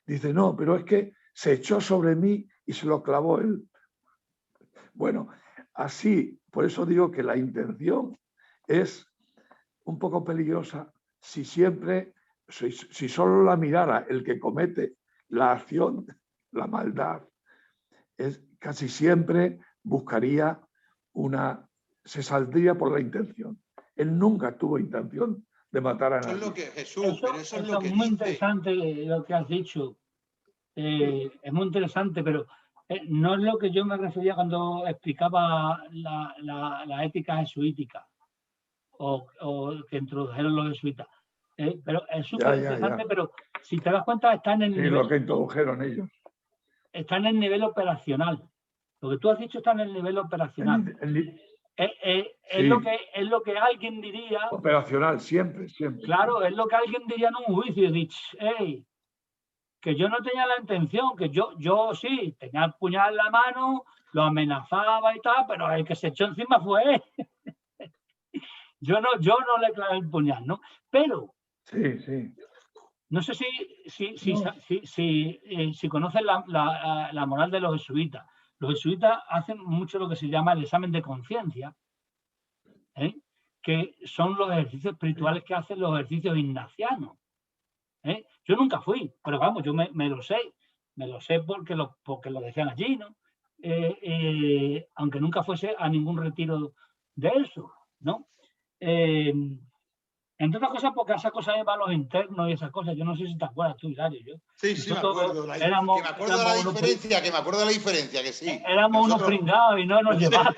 Dice, no, pero es que se echó sobre mí y se lo clavó él. Bueno, así, por eso digo que la intención es un poco peligrosa si solo la mirara el que comete la acción, la maldad, casi siempre buscaría se saldría por la intención. Él nunca tuvo intención de matar a nadie. Eso es lo que Jesús, pero eso es lo que es muy dice. Interesante lo que has dicho. Es muy interesante, pero no es lo que yo me refería cuando explicaba la ética jesuítica o que introdujeron los jesuitas. Pero es súper interesante, pero si te das cuenta está en el nivel... lo que introdujeron ellos. Está en el nivel operacional. Lo que tú has dicho está en el nivel operacional. Es lo que alguien diría... Operacional, siempre. Claro, es lo que alguien diría en un juicio. Hey, que yo no tenía la intención, que yo sí, tenía el puñal en la mano, lo amenazaba y tal, pero el que se echó encima fue él. Yo no le clavé el puñal, ¿no? Pero... Sí. No sé si conocen la moral de los jesuitas. Los jesuitas hacen mucho lo que se llama el examen de conciencia, que son los ejercicios espirituales que hacen los ejercicios ignacianos. Yo nunca fui, pero vamos, yo me lo sé porque lo decían allí, ¿no? Aunque nunca fuese a ningún retiro de eso, ¿no? Entre otras cosas, porque esas cosas van los internos y esas cosas. Yo no sé si te acuerdas tú, Hilario. Sí, me acuerdo. Que me acuerdo de la diferencia, que sí. Éramos unos pringados y no nos llevaban.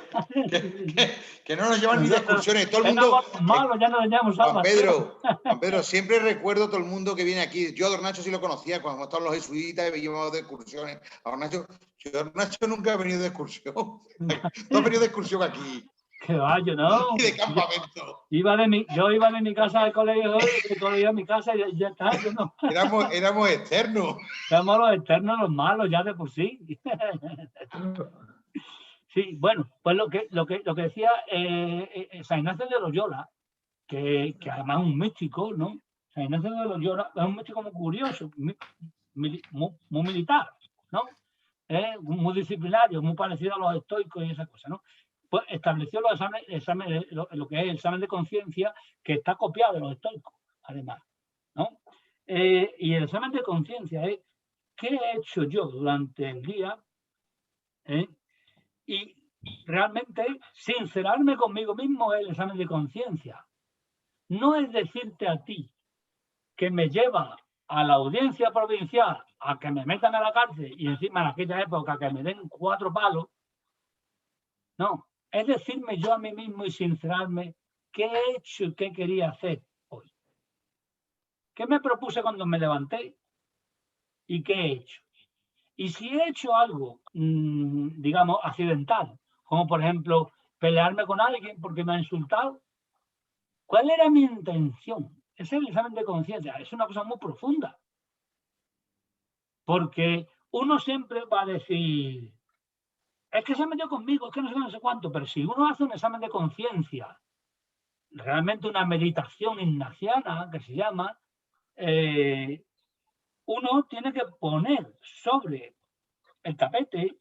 que no nos llevan ni de excursiones. Todo el mundo... malos, ya no veníamos Juan Pedro, siempre recuerdo todo el mundo que viene aquí. Yo a Don Nacho sí lo conocía cuando estaban los jesuitas y llevamos de excursiones. A Don Nacho nunca ha venido de excursión. No ha venido de excursión aquí. Que vaya, ¿no? Y de campamento. Yo iba de mi casa al colegio y del colegio a mi casa y ya está. Yo no. Éramos externos. Éramos los externos, los malos, ya de por sí. Sí, bueno, pues lo que decía San Ignacio de Loyola, que además es un místico, ¿no? San Ignacio de Loyola es un místico muy curioso, muy militar, ¿no? Muy disciplinario, muy parecido a los estoicos y esas cosas, ¿no? Pues estableció lo que es el examen de conciencia, que está copiado de los estoicos, además, ¿no? Y el examen de conciencia es ¿qué he hecho yo durante el día? Y realmente sincerarme conmigo mismo es el examen de conciencia. No es decirte a ti que me lleva a la audiencia provincial a que me metan a la cárcel y encima en aquella época que me den 4 palos. No. Es decirme yo a mí mismo y sincerarme qué he hecho y qué quería hacer hoy. ¿Qué me propuse cuando me levanté? ¿Y qué he hecho? Y si he hecho algo, digamos, accidental, como por ejemplo pelearme con alguien porque me ha insultado, ¿cuál era mi intención? Ese es el examen de conciencia, es una cosa muy profunda. Porque uno siempre va a decir, es que se metió conmigo, es que no sé cuánto, pero si uno hace un examen de conciencia, realmente una meditación ignaciana, que se llama, uno tiene que poner sobre el tapete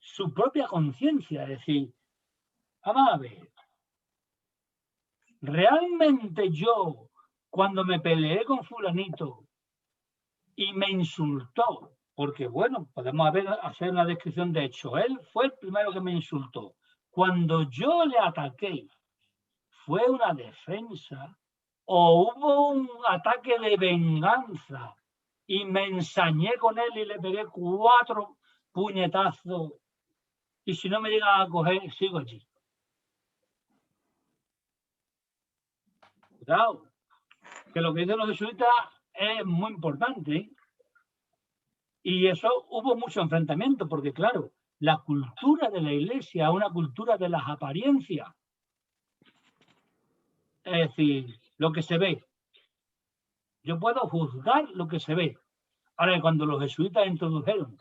su propia conciencia, es decir, vamos a ver, realmente yo, cuando me peleé con fulanito y me insultó, porque bueno, podemos hacer una descripción de hecho, él fue el primero que me insultó. Cuando yo le ataqué, ¿fue una defensa o hubo un ataque de venganza y me ensañé con él y le pegué 4 puñetazos y si no me llegan a coger, sigo allí? Cuidado, que lo que dicen los jesuitas es muy importante. Y eso hubo mucho enfrentamiento, porque claro, la cultura de la Iglesia es una cultura de las apariencias. Es decir, lo que se ve. Yo puedo juzgar lo que se ve. Ahora, cuando los jesuitas introdujeron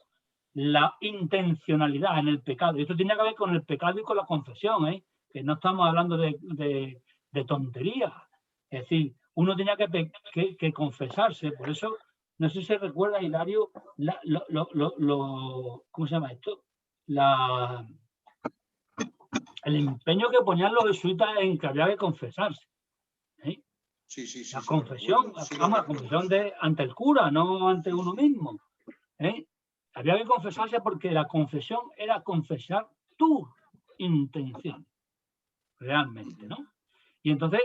la intencionalidad en el pecado, y esto tiene que ver con el pecado y con la confesión, que no estamos hablando de tonterías. Es decir, uno tenía que confesarse, por eso, no sé si se recuerda, Hilario, ¿cómo se llama esto? El empeño que ponían los jesuitas en que había que confesarse. Sí, la confesión, la confesión ante el cura, no ante uno mismo. Había que confesarse porque la confesión era confesar tu intención, realmente, ¿no? Y entonces,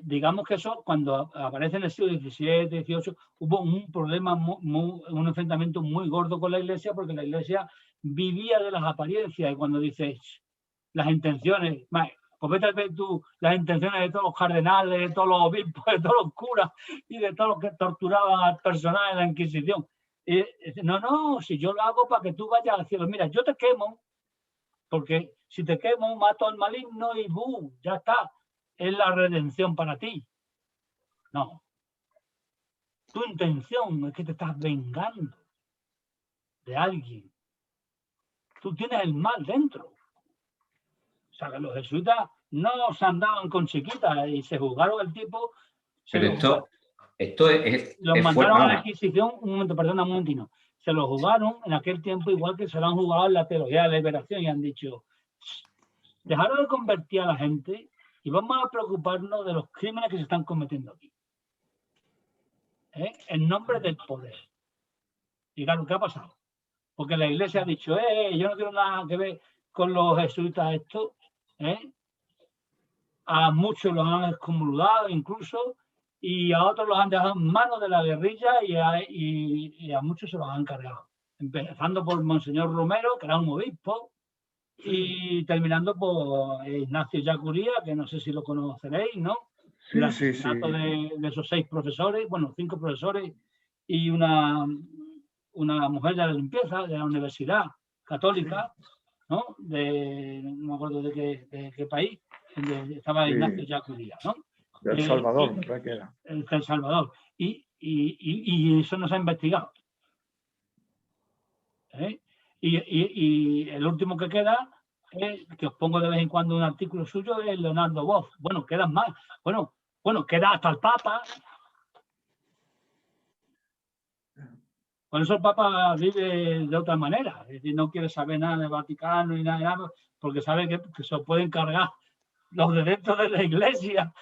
digamos que eso, cuando aparece en el siglo XVII, XVIII, hubo un problema, un enfrentamiento muy gordo con la Iglesia, porque la Iglesia vivía de las apariencias, y cuando dices las intenciones, pues vete a ver tú las intenciones de todos los cardenales, de todos los obispos, de todos los curas y de todos los que torturaban al personal en la Inquisición. Y, no, si yo lo hago para que tú vayas al cielo. Mira, yo te quemo, porque si te quemo, mato al maligno y ¡bum! Ya está. Es la redención para ti. No. Tu intención es que te estás vengando de alguien. Tú tienes el mal dentro. O sea, que los jesuitas no se andaban con chiquitas y se jugaron el tipo. Pero esto es los mandaron a la Inquisición, un momento, perdona un momentino. Se lo jugaron en aquel tiempo igual que se lo han jugado en la teología de la liberación y han dicho, dejaron de convertir a la gente y vamos a preocuparnos de los crímenes que se están cometiendo aquí. En nombre del poder. Y claro, ¿qué ha pasado? Porque la Iglesia ha dicho, yo no quiero nada que ver con los jesuitas esto. A muchos los han excomulgado incluso y a otros los han dejado en manos de la guerrilla y a muchos se los han cargado. Empezando por Monseñor Romero, que era un obispo, y terminando por Ignacio Yacuría, que no sé si lo conoceréis, ¿no? Sí. De esos 6 profesores, bueno, 5 profesores y una mujer de la limpieza de la Universidad Católica, ¿no? No me acuerdo de qué país, donde estaba Ignacio Yacuría, ¿no? De El Salvador, me parece que era. El Salvador. Y eso no se ha investigado. Y el último que queda, que os pongo de vez en cuando un artículo suyo, es Leonardo Boff. Bueno, quedan más. Bueno, queda hasta el Papa. Por eso el Papa vive de otra manera. Es decir, no quiere saber nada del Vaticano y nada, porque sabe que se pueden cargar los de dentro de la Iglesia.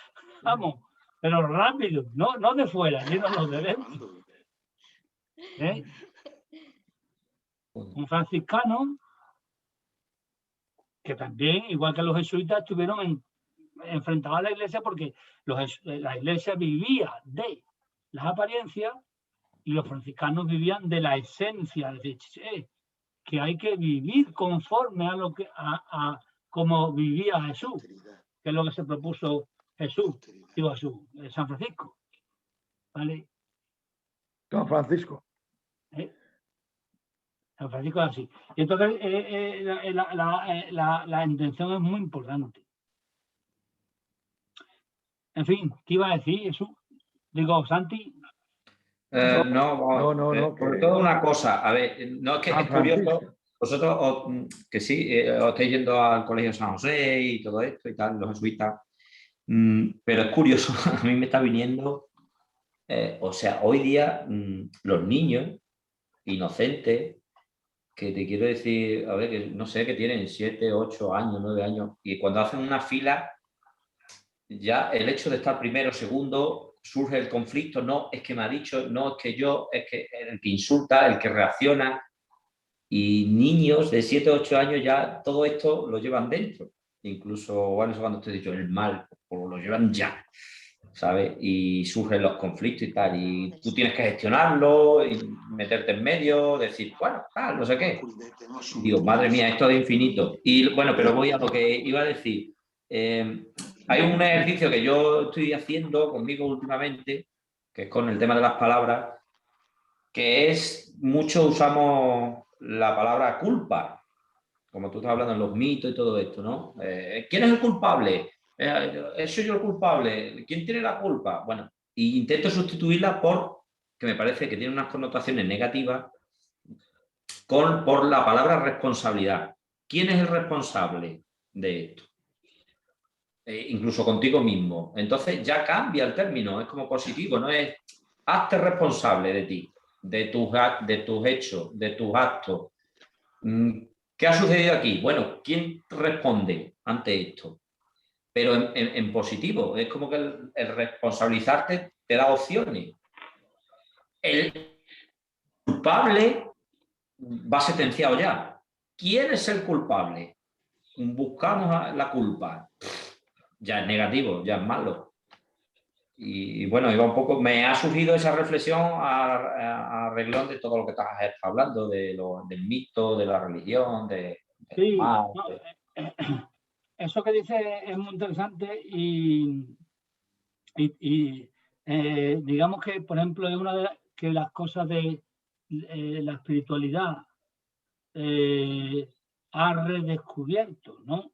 Vamos, pero rápido, no de fuera, sino los de dentro. Un franciscano que también, igual que los jesuitas, estuvieron enfrentados a la Iglesia porque la Iglesia vivía de las apariencias y los franciscanos vivían de la esencia, es decir, que hay que vivir conforme a lo que como vivía Jesús, que es lo que se propuso San Francisco, ¿vale? San Francisco. San Francisco es así. Y entonces la intención es muy importante. En fin, ¿qué iba a decir eso? Digo, Santi. Sobre todo una cosa, a ver, no es que es curioso, vosotros que sí, os estáis yendo al Colegio San José y todo esto y tal, los jesuitas, pero es curioso, a mí me está viniendo, o sea, hoy día los niños inocentes, que te quiero decir, a ver, que no sé, que tienen 7, 8 años, 9 años, y cuando hacen una fila, ya el hecho de estar primero, segundo, surge el conflicto, no, es que me ha dicho, no, es que yo, es que el que insulta, el que reacciona, y niños de 7 o 8 años ya todo esto lo llevan dentro, incluso, bueno, eso cuando te he dicho, el mal, pues lo llevan ya, ¿sabes? Y surgen los conflictos y tal, y tú tienes que gestionarlo, y meterte en medio, decir, bueno, tal, no sé qué. Y digo, madre mía, esto es infinito. Y bueno, pero voy a lo que iba a decir. Hay un ejercicio que yo estoy haciendo conmigo últimamente, que es con el tema de las palabras, que es, mucho usamos la palabra culpa, como tú estás hablando en los mitos y todo esto, ¿no? ¿Quién es el culpable? ¿Soy yo el culpable? ¿Quién tiene la culpa? Bueno, y intento sustituirla por, que me parece que tiene unas connotaciones negativas, por la palabra responsabilidad. ¿Quién es el responsable de esto? Incluso contigo mismo. Entonces ya cambia el término, es como positivo, no es hazte responsable de ti, de tus hechos, de tus actos. ¿Qué ha sucedido aquí? Bueno, ¿quién responde ante esto? Pero en positivo, es como que el responsabilizarte te da opciones. El culpable va sentenciado ya. ¿Quién es el culpable? Buscamos la culpa. Ya es negativo, ya es malo. Y bueno, iba un poco, me ha surgido esa reflexión a reglón de todo lo que estás hablando, del mito, de la religión, sí, no, eso que dices es muy interesante y digamos que, por ejemplo, es una de las cosas de la espiritualidad ha redescubierto, ¿no?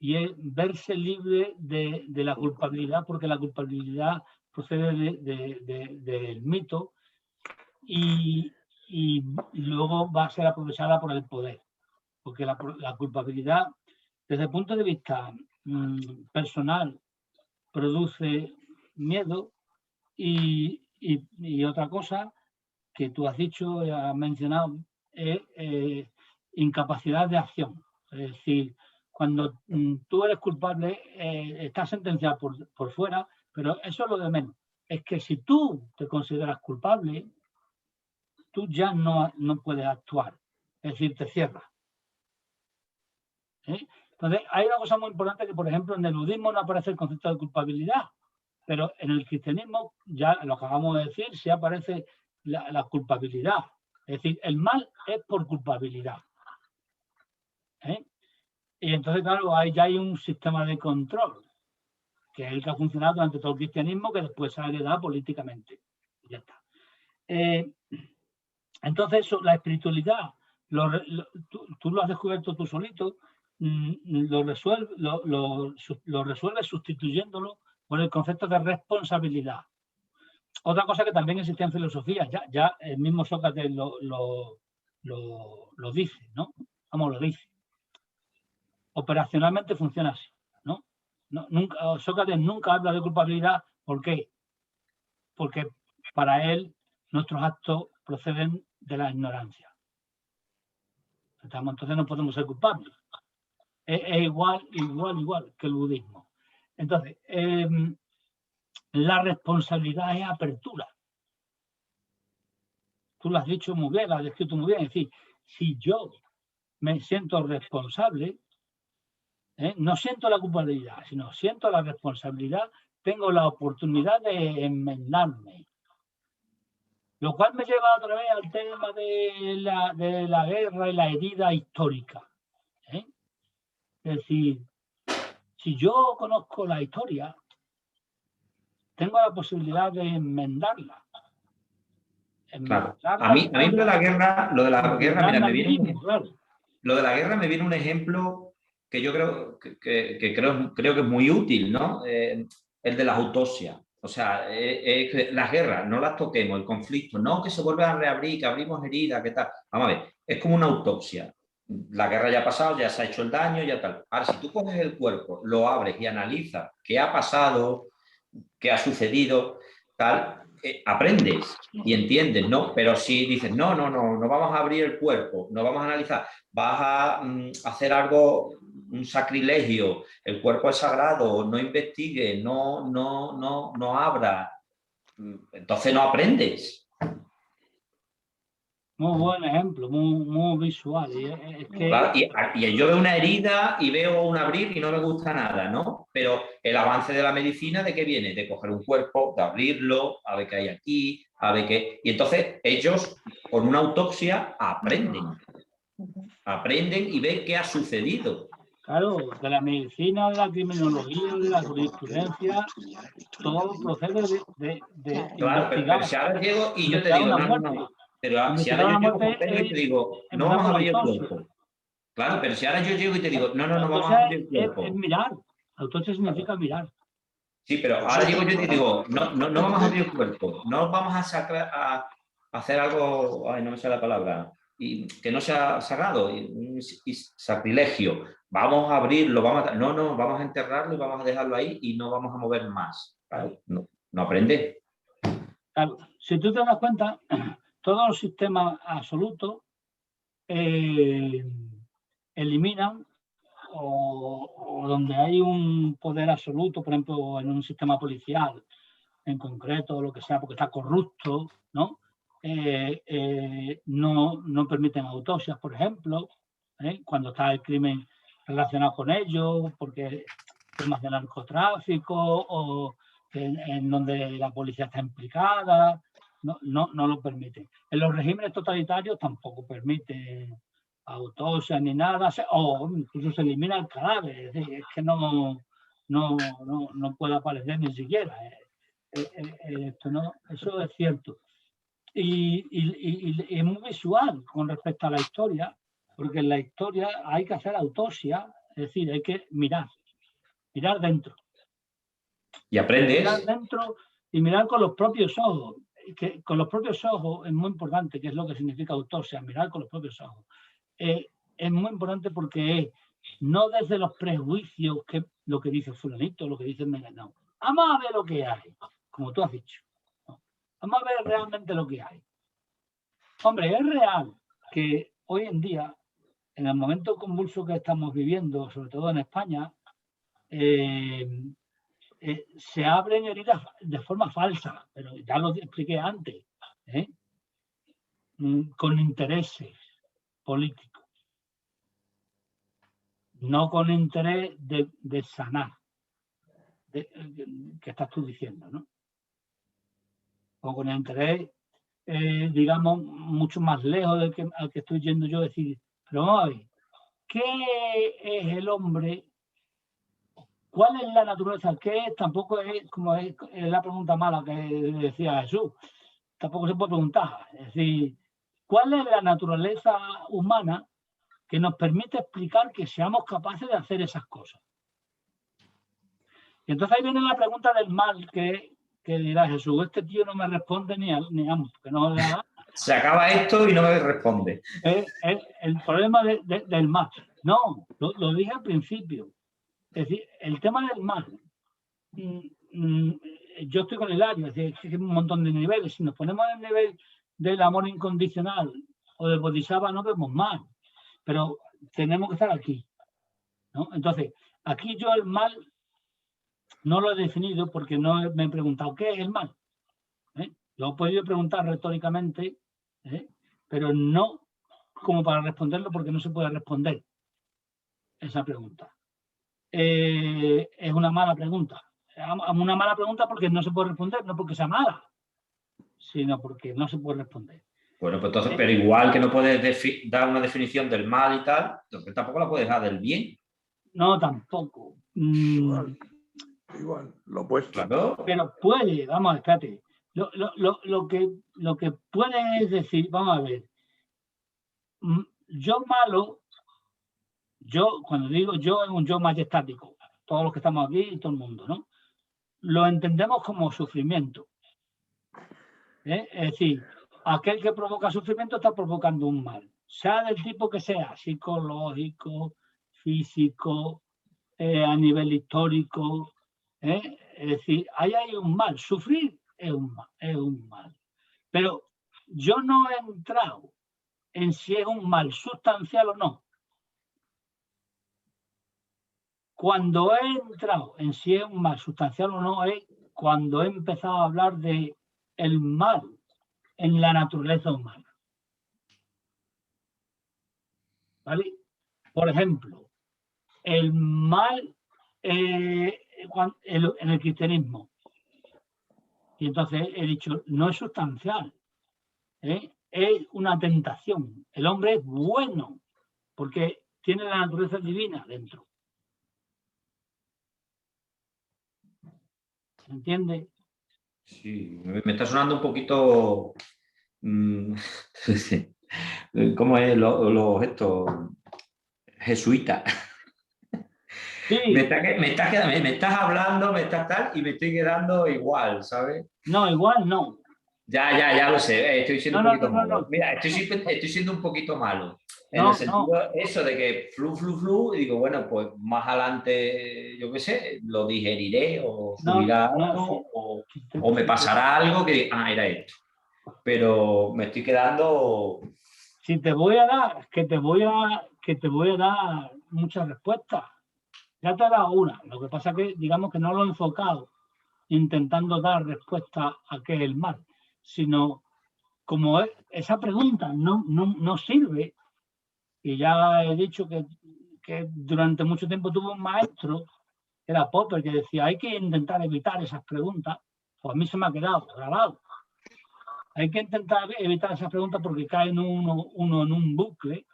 Y es verse libre de la culpabilidad, porque la culpabilidad procede del mito y luego va a ser aprovechada por el poder, porque la culpabilidad, desde el punto de vista personal, produce miedo y otra cosa que tú has dicho, has mencionado, es incapacidad de acción. Es decir, cuando tú eres culpable, estás sentenciado por fuera, pero eso es lo de menos. Es que si tú te consideras culpable, tú ya no puedes actuar. Es decir, te cierras. Entonces, hay una cosa muy importante que, por ejemplo, en el budismo no aparece el concepto de culpabilidad, pero en el cristianismo, ya lo acabamos de decir, sí aparece la culpabilidad. Es decir, el mal es por culpabilidad. Y entonces, claro, ahí ya hay un sistema de control, que es el que ha funcionado durante todo el cristianismo, que después se ha heredado políticamente. Y ya está. Entonces, la espiritualidad, tú lo has descubierto tú solito, lo resuelves sustituyéndolo por el concepto de responsabilidad. Otra cosa que también existe en filosofía, ya el mismo Sócrates lo dice, ¿no? Vamos, lo dice. Operacionalmente funciona así, ¿no? Sócrates nunca habla de culpabilidad. ¿Por qué? Porque para él nuestros actos proceden de la ignorancia. Entonces no podemos ser culpables. Es igual que el budismo. Entonces, la responsabilidad es apertura. Tú lo has dicho muy bien, lo has descrito muy bien. Es decir, si yo me siento responsable, no siento la culpabilidad, sino siento la responsabilidad, tengo la oportunidad de enmendarme. Lo cual me lleva otra vez al tema de la guerra y la herida histórica. Es decir, si yo conozco la historia, tengo la posibilidad de enmendarla. Claro. A mí lo de la guerra, mira, lo de la guerra me viene un ejemplo que yo creo que es muy útil, ¿no? El de las autopsias. O sea, las guerras, no las toquemos, el conflicto, no que se vuelve a reabrir, que abrimos heridas, que tal. Vamos a ver, es como una autopsia. La guerra ya ha pasado, ya se ha hecho el daño, ya tal. Ahora, si tú coges el cuerpo, lo abres y analizas qué ha pasado, qué ha sucedido, tal, aprendes y entiendes, ¿no? Pero si dices, no vamos a abrir el cuerpo, no vamos a analizar, vas a hacer algo, un sacrilegio, el cuerpo es sagrado, no investigues, no abra, entonces no aprendes. Muy buen ejemplo, muy visual. Es que... Claro, y yo veo una herida y veo un abrir y no me gusta nada, ¿no? Pero el avance de la medicina, ¿de qué viene? De coger un cuerpo, de abrirlo, a ver qué hay aquí, a ver qué... Y entonces ellos, con una autopsia, aprenden y ven qué ha sucedido. Claro, de la medicina, de la criminología, de la jurisprudencia, todo procede de claro, pero si ahora llego y yo te digo, no. Pero si ahora yo llego con Pedro y te digo, no vamos a abrir el cuerpo. Claro, pero si ahora yo llego y te digo, no vamos a abrir el cuerpo. Es mirar. Autopsia significa mirar. Sí, pero ahora llego yo y te digo, no vamos a abrir el cuerpo. No vamos a hacer algo, ay, no me sale la palabra, y que no sea sagrado, y sacrilegio. Vamos a abrirlo, vamos a enterrarlo y vamos a dejarlo ahí y no vamos a mover más. Claro, no aprende. Claro, si tú te das cuenta, todos los sistemas absolutos eliminan o donde hay un poder absoluto, por ejemplo, en un sistema policial en concreto, lo que sea, porque está corrupto, ¿no? No permiten autopsias, por ejemplo, cuando está el crimen relacionado con ello, porque temas de narcotráfico o en donde la policía está implicada, no lo permiten. En los regímenes totalitarios tampoco permiten autopsias ni nada, o incluso se elimina el cadáver, es que no puede aparecer ni siquiera. Eso es cierto. Y es muy visual con respecto a la historia, porque en la historia hay que hacer autopsia, es decir, hay que mirar dentro. Y aprendes. Mirar dentro y mirar con los propios ojos. Que con los propios ojos es muy importante, que es lo que significa autopsia, mirar con los propios ojos. Es muy importante porque es no desde los prejuicios, que lo que dice fulanito, lo que dice Menganito. Vamos a ver lo que hay, como tú has dicho. ¿No? Vamos a ver realmente lo que hay. Hombre, es real que hoy en día, en el momento convulso que estamos viviendo, sobre todo en España, se abren heridas de forma falsa, pero ya lo expliqué antes, con intereses políticos, no con interés de sanar, que estás tú diciendo, ¿no? O con el interés, digamos, mucho más lejos del al que estoy yendo yo, decir, pero vamos a ver, ¿qué es el hombre? ¿Cuál es la naturaleza? ¿Qué es? Tampoco es como es la pregunta mala que decía Jesús. Tampoco se puede preguntar. Es decir, ¿cuál es la naturaleza humana que nos permite explicar que seamos capaces de hacer esas cosas? Y entonces ahí viene la pregunta del mal que dirá Jesús. Este tío no me responde ni amo, porque no le da. Se acaba esto y no me responde. El problema del mal. No, lo dije al principio. Es decir, el tema del mal, yo estoy con Hilario, es decir, existe un montón de niveles. Si nos ponemos en el nivel del amor incondicional o del bodhisattva, no vemos mal, pero tenemos que estar aquí, ¿no? Entonces, aquí yo el mal no lo he definido porque no me he preguntado ¿qué es el mal? Lo he podido preguntar retóricamente, pero no como para responderlo, porque no se puede responder esa pregunta. Es una mala pregunta. Una mala pregunta porque no se puede responder, no porque sea mala, sino porque no se puede responder. Bueno, pues entonces, pero igual que no puedes dar una definición del mal y tal, entonces tampoco la puedes dar del bien. No, tampoco. Igual, lo opuesto. Claro. Pero puede, vamos, espérate. Lo que puedes decir, vamos a ver, yo malo, cuando digo yo, es un yo majestático, todos los que estamos aquí y todo el mundo, ¿no? Lo entendemos como sufrimiento. Es decir, aquel que provoca sufrimiento está provocando un mal, sea del tipo que sea, psicológico, físico, a nivel histórico. Es decir, ahí hay un mal, sufrir es un mal. Pero yo no he entrado en si es un mal sustancial o no. Cuando he entrado en si es un mal sustancial o no es cuando he empezado a hablar de el mal en la naturaleza humana. ¿Vale? Por ejemplo, el mal en el cristianismo. Y entonces he dicho, no es sustancial, es una tentación. El hombre es bueno porque tiene la naturaleza divina dentro. ¿Se entiende? Sí, me está sonando un poquito... ¿Cómo es esto? Jesuita. Sí. Me estás hablando, y me estoy quedando igual, ¿sabes? No, igual no. Ya lo sé, estoy siendo un poquito malo. Mira, estoy siendo un poquito malo. En el sentido eso de que flu, y digo, bueno, pues más adelante, yo qué sé, lo digeriré o subirá algo, o me pasará algo que diga, era esto. Pero me estoy quedando... Si te voy a dar, que te voy a dar muchas respuestas. Ya te he dado una. Lo que pasa es que, digamos que no lo he enfocado intentando dar respuesta a qué es el mal, sino como esa pregunta no sirve. Y ya he dicho que durante mucho tiempo tuve un maestro, era Popper, que decía, hay que intentar evitar esas preguntas. Pues a mí se me ha quedado grabado. Hay que intentar evitar esas preguntas porque caen uno en un bucle.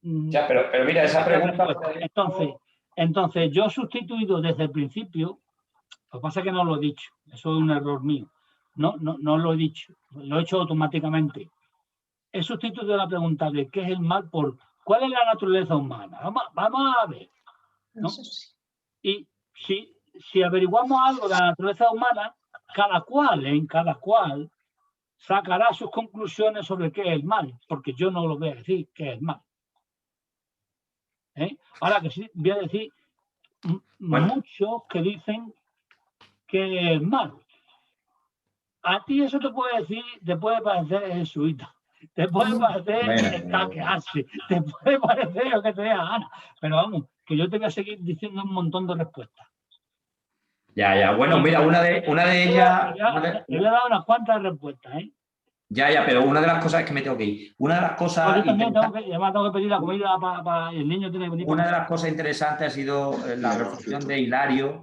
Ya, pero mira, esa pregunta... Entonces, yo he sustituido desde el principio, lo que pasa es que no lo he dicho, eso es un error mío. No lo he dicho, lo he hecho automáticamente. He sustituido la pregunta de qué es el mal por cuál es la naturaleza humana. Vamos a ver, ¿no? Y si averiguamos algo de la naturaleza humana, cada cual sacará sus conclusiones sobre qué es el mal, porque yo no lo voy a decir qué es el mal. Ahora que sí, voy a decir muchos que dicen que es mal. A ti eso te puede parecer jesuita, te puede parecer caquearse, te puede parecer lo que te dé la gana, pero vamos, que yo te voy a seguir diciendo un montón de respuestas. Ya, bueno, mira, una de ellas... Le he dado unas cuantas respuestas, Ya, pero una de las cosas es que me tengo que ir. Una de las cosas... Yo también tengo que pedir la comida para el niño tiene que venir. Una de las cosas interesantes ha sido la reflexión de Hilario,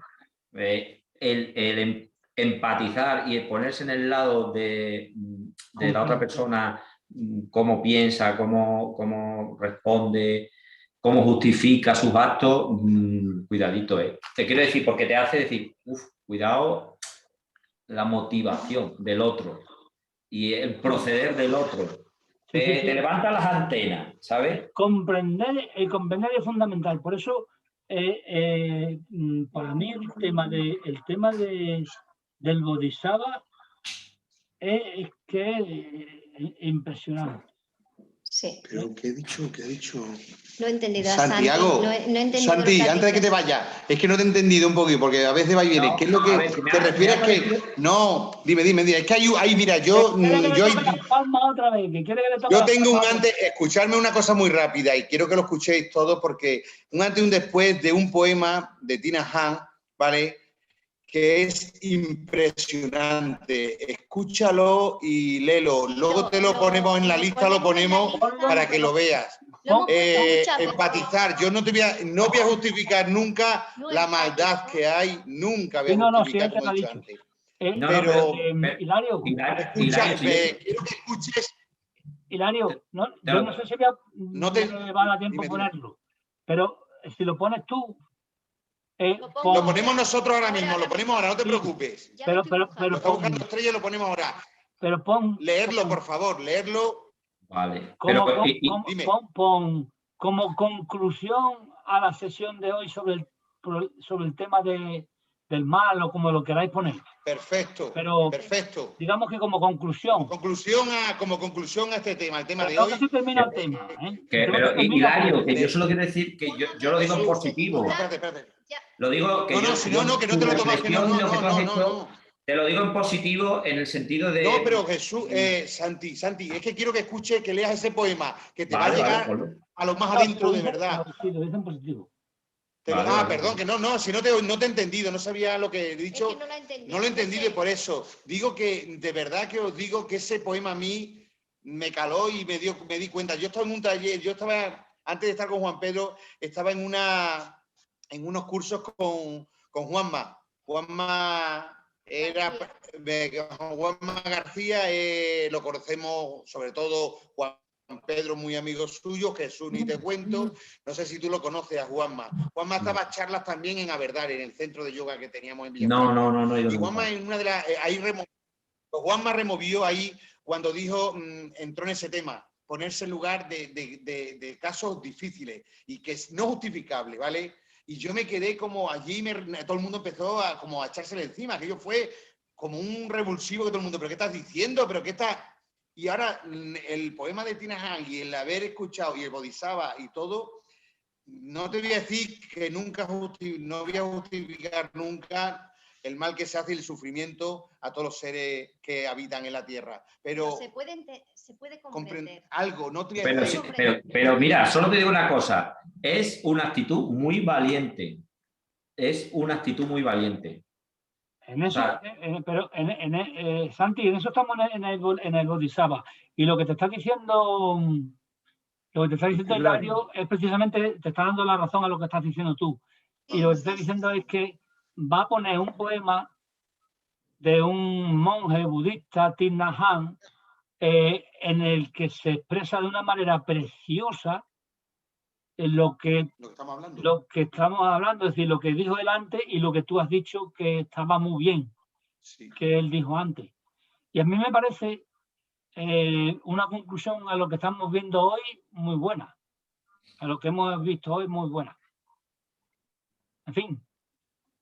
el empatizar y el ponerse en el lado de la otra persona, cómo piensa, cómo responde, cómo justifica sus actos. Cuidadito, Te quiero decir, porque te hace decir, cuidado la motivación del otro y el proceder del otro. Te levanta las antenas, ¿sabes? Comprender es fundamental. Por eso, para mí, el tema del Bodhisattva es impresionante. Sí. ¿Pero qué he dicho? No he entendido. Santiago, Santi, antes de que te vayas, es que no te he entendido un poquito, porque a veces va y viene. ¿Qué es lo que te refieres? Que no, dime, es que hay mira, yo tengo un antes, escucharme una cosa muy rápida y quiero que lo escuchéis todos porque un antes y un después de un poema de Tina Han, ¿vale? Que es impresionante. Escúchalo y léelo. Luego te lo ponemos en la lista, lo ponemos para que lo veas. Empatizar. Yo no voy a justificar nunca la maldad que hay. Nunca voy a justificar como he dicho antes. Pero, Hilario, quiero que escuches. Hilario, yo no sé si no te va a dar tiempo ponerlo, pero si lo pones tú, Lo ponemos nosotros ahora mismo, lo ponemos ahora, no te preocupes. Pero lo está buscando Estrella y lo ponemos ahora. Pero leerlo, por favor, leerlo. Vale. Pon como conclusión a la sesión de hoy sobre el tema del mal, o como lo queráis poner. Perfecto, pero perfecto. Digamos que como conclusión. Como conclusión a este tema, el tema pero de hoy. Se termina el tema. Pero Hilario, que yo solo quiero decir que yo lo digo en positivo. Espérate. Lo digo que que no te lo tomas, que no. Te lo digo en positivo en el sentido de... No, pero Jesús, Santi, es que quiero que escuches, que leas ese poema, que te va a llegar a lo más adentro de verdad. Sí, lo dice en positivo. Perdón, que no, si no te he entendido, no sabía lo que he dicho. Es que no lo he entendido y por eso. Digo que, de verdad que os digo que ese poema a mí me caló y me di cuenta. Yo estaba en un taller, antes de estar con Juan Pedro, estaba en unos cursos con Juanma. Juanma García, lo conocemos sobre todo Juan Pedro, muy amigo suyo, Jesús ni te cuento, no sé si tú lo conoces a Juanma. Juanma estaba charlas también en Aberdare, en el centro de yoga que teníamos en Villafranca. No. Y Juanma en una de las, Juanma removió ahí cuando dijo, entró en ese tema, ponerse en lugar de casos difíciles y que es no justificable, ¿vale? Y yo me quedé como allí, todo el mundo empezó a echársele encima, aquello fue como un revulsivo que todo el mundo, ¿pero qué estás diciendo? ¿Pero qué estás...? Y ahora el poema de Tina Hang y el haber escuchado y el Bodhisattva y todo, no te voy a decir que no voy a justificar nunca el mal que se hace y el sufrimiento a todos los seres que habitan en la tierra. Pero se puede comprender. Algo, no te voy a decir. Pero mira, solo te digo una cosa, es una actitud muy valiente. En eso, Santi, en eso estamos en el Bodhisattva. Y lo que te está diciendo Hilario es precisamente, te está dando la razón a lo que estás diciendo tú. Y lo que te está diciendo es que va a poner un poema de un monje budista, Thich Nhat Hanh, en el que se expresa de una manera preciosa lo que estamos hablando, es decir, lo que dijo él antes y lo que tú has dicho que estaba muy bien, que él dijo antes. Y a mí me parece una conclusión a lo que estamos viendo hoy muy buena, a lo que hemos visto hoy muy buena. En fin,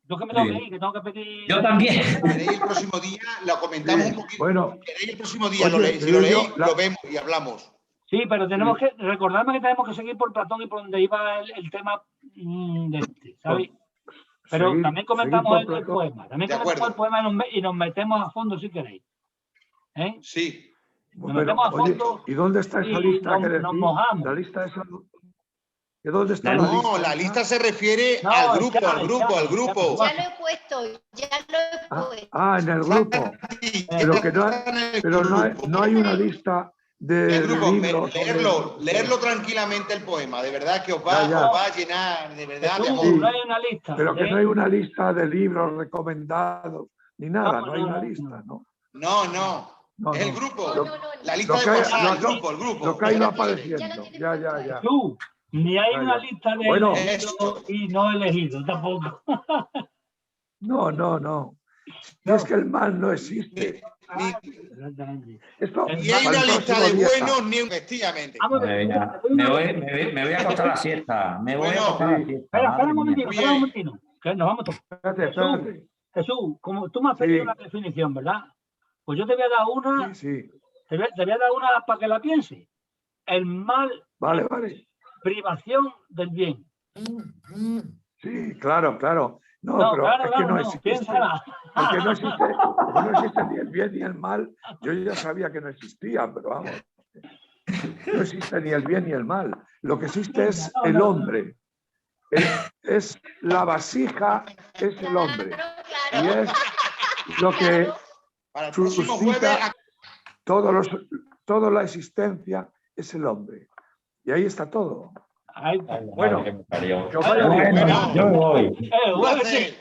yo que me tengo que ir, que tengo que pedir... Yo también. ¿Queréis el próximo día? Lo comentamos un poquito. Bueno, ¿Queréis el próximo día? Si lo leéis, lo vemos y hablamos. Sí, pero tenemos que recordarme que tenemos que seguir por Platón y por donde iba el tema de este, ¿sabes? Pero también comentamos el poema. También comentamos el poema y nos metemos a fondo si queréis. Sí. Nos metemos a fondo. ¿Y dónde está esa lista? Nos mojamos. La lista esa... ¿Dónde está la lista? No, la lista se refiere al grupo. Ya lo he puesto. En el grupo. Pero no hay una lista de libros. Leerlo tranquilamente el poema, de verdad que os va a llenar, de verdad, de amor. No hay una lista. Pero que no hay una lista de libros recomendados, ni nada, no hay una lista, ¿no? No, es el grupo. La lista de WhatsApp, el grupo. Lo que ha ido apareciendo. Ya. Ni hay una lista de elegidos y no elegidos tampoco. No. Es que el mal no existe. Ni hay una lista de buenos ni efectivamente. Me voy a acostar la siesta. Espera un momentino. Que nos vamos a... Jesús, como tú me has pedido una definición, ¿verdad? Pues yo te voy a dar una. Sí. Te voy a dar una para que la pienses. El mal. Vale. Privación del bien. Sí, claro. No, pero es que no existe. Piénsala. Porque no existe ni el bien ni el mal. Yo ya sabía que no existía, pero vamos. No existe ni el bien ni el mal. Lo que existe es el hombre. Es la vasija, es el hombre. Y es lo que suscita toda la existencia, es el hombre. Y ahí está todo. Bueno, yo me voy.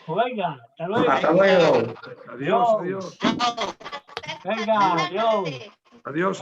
Venga, hasta luego. Adiós. Venga, adiós. Adiós.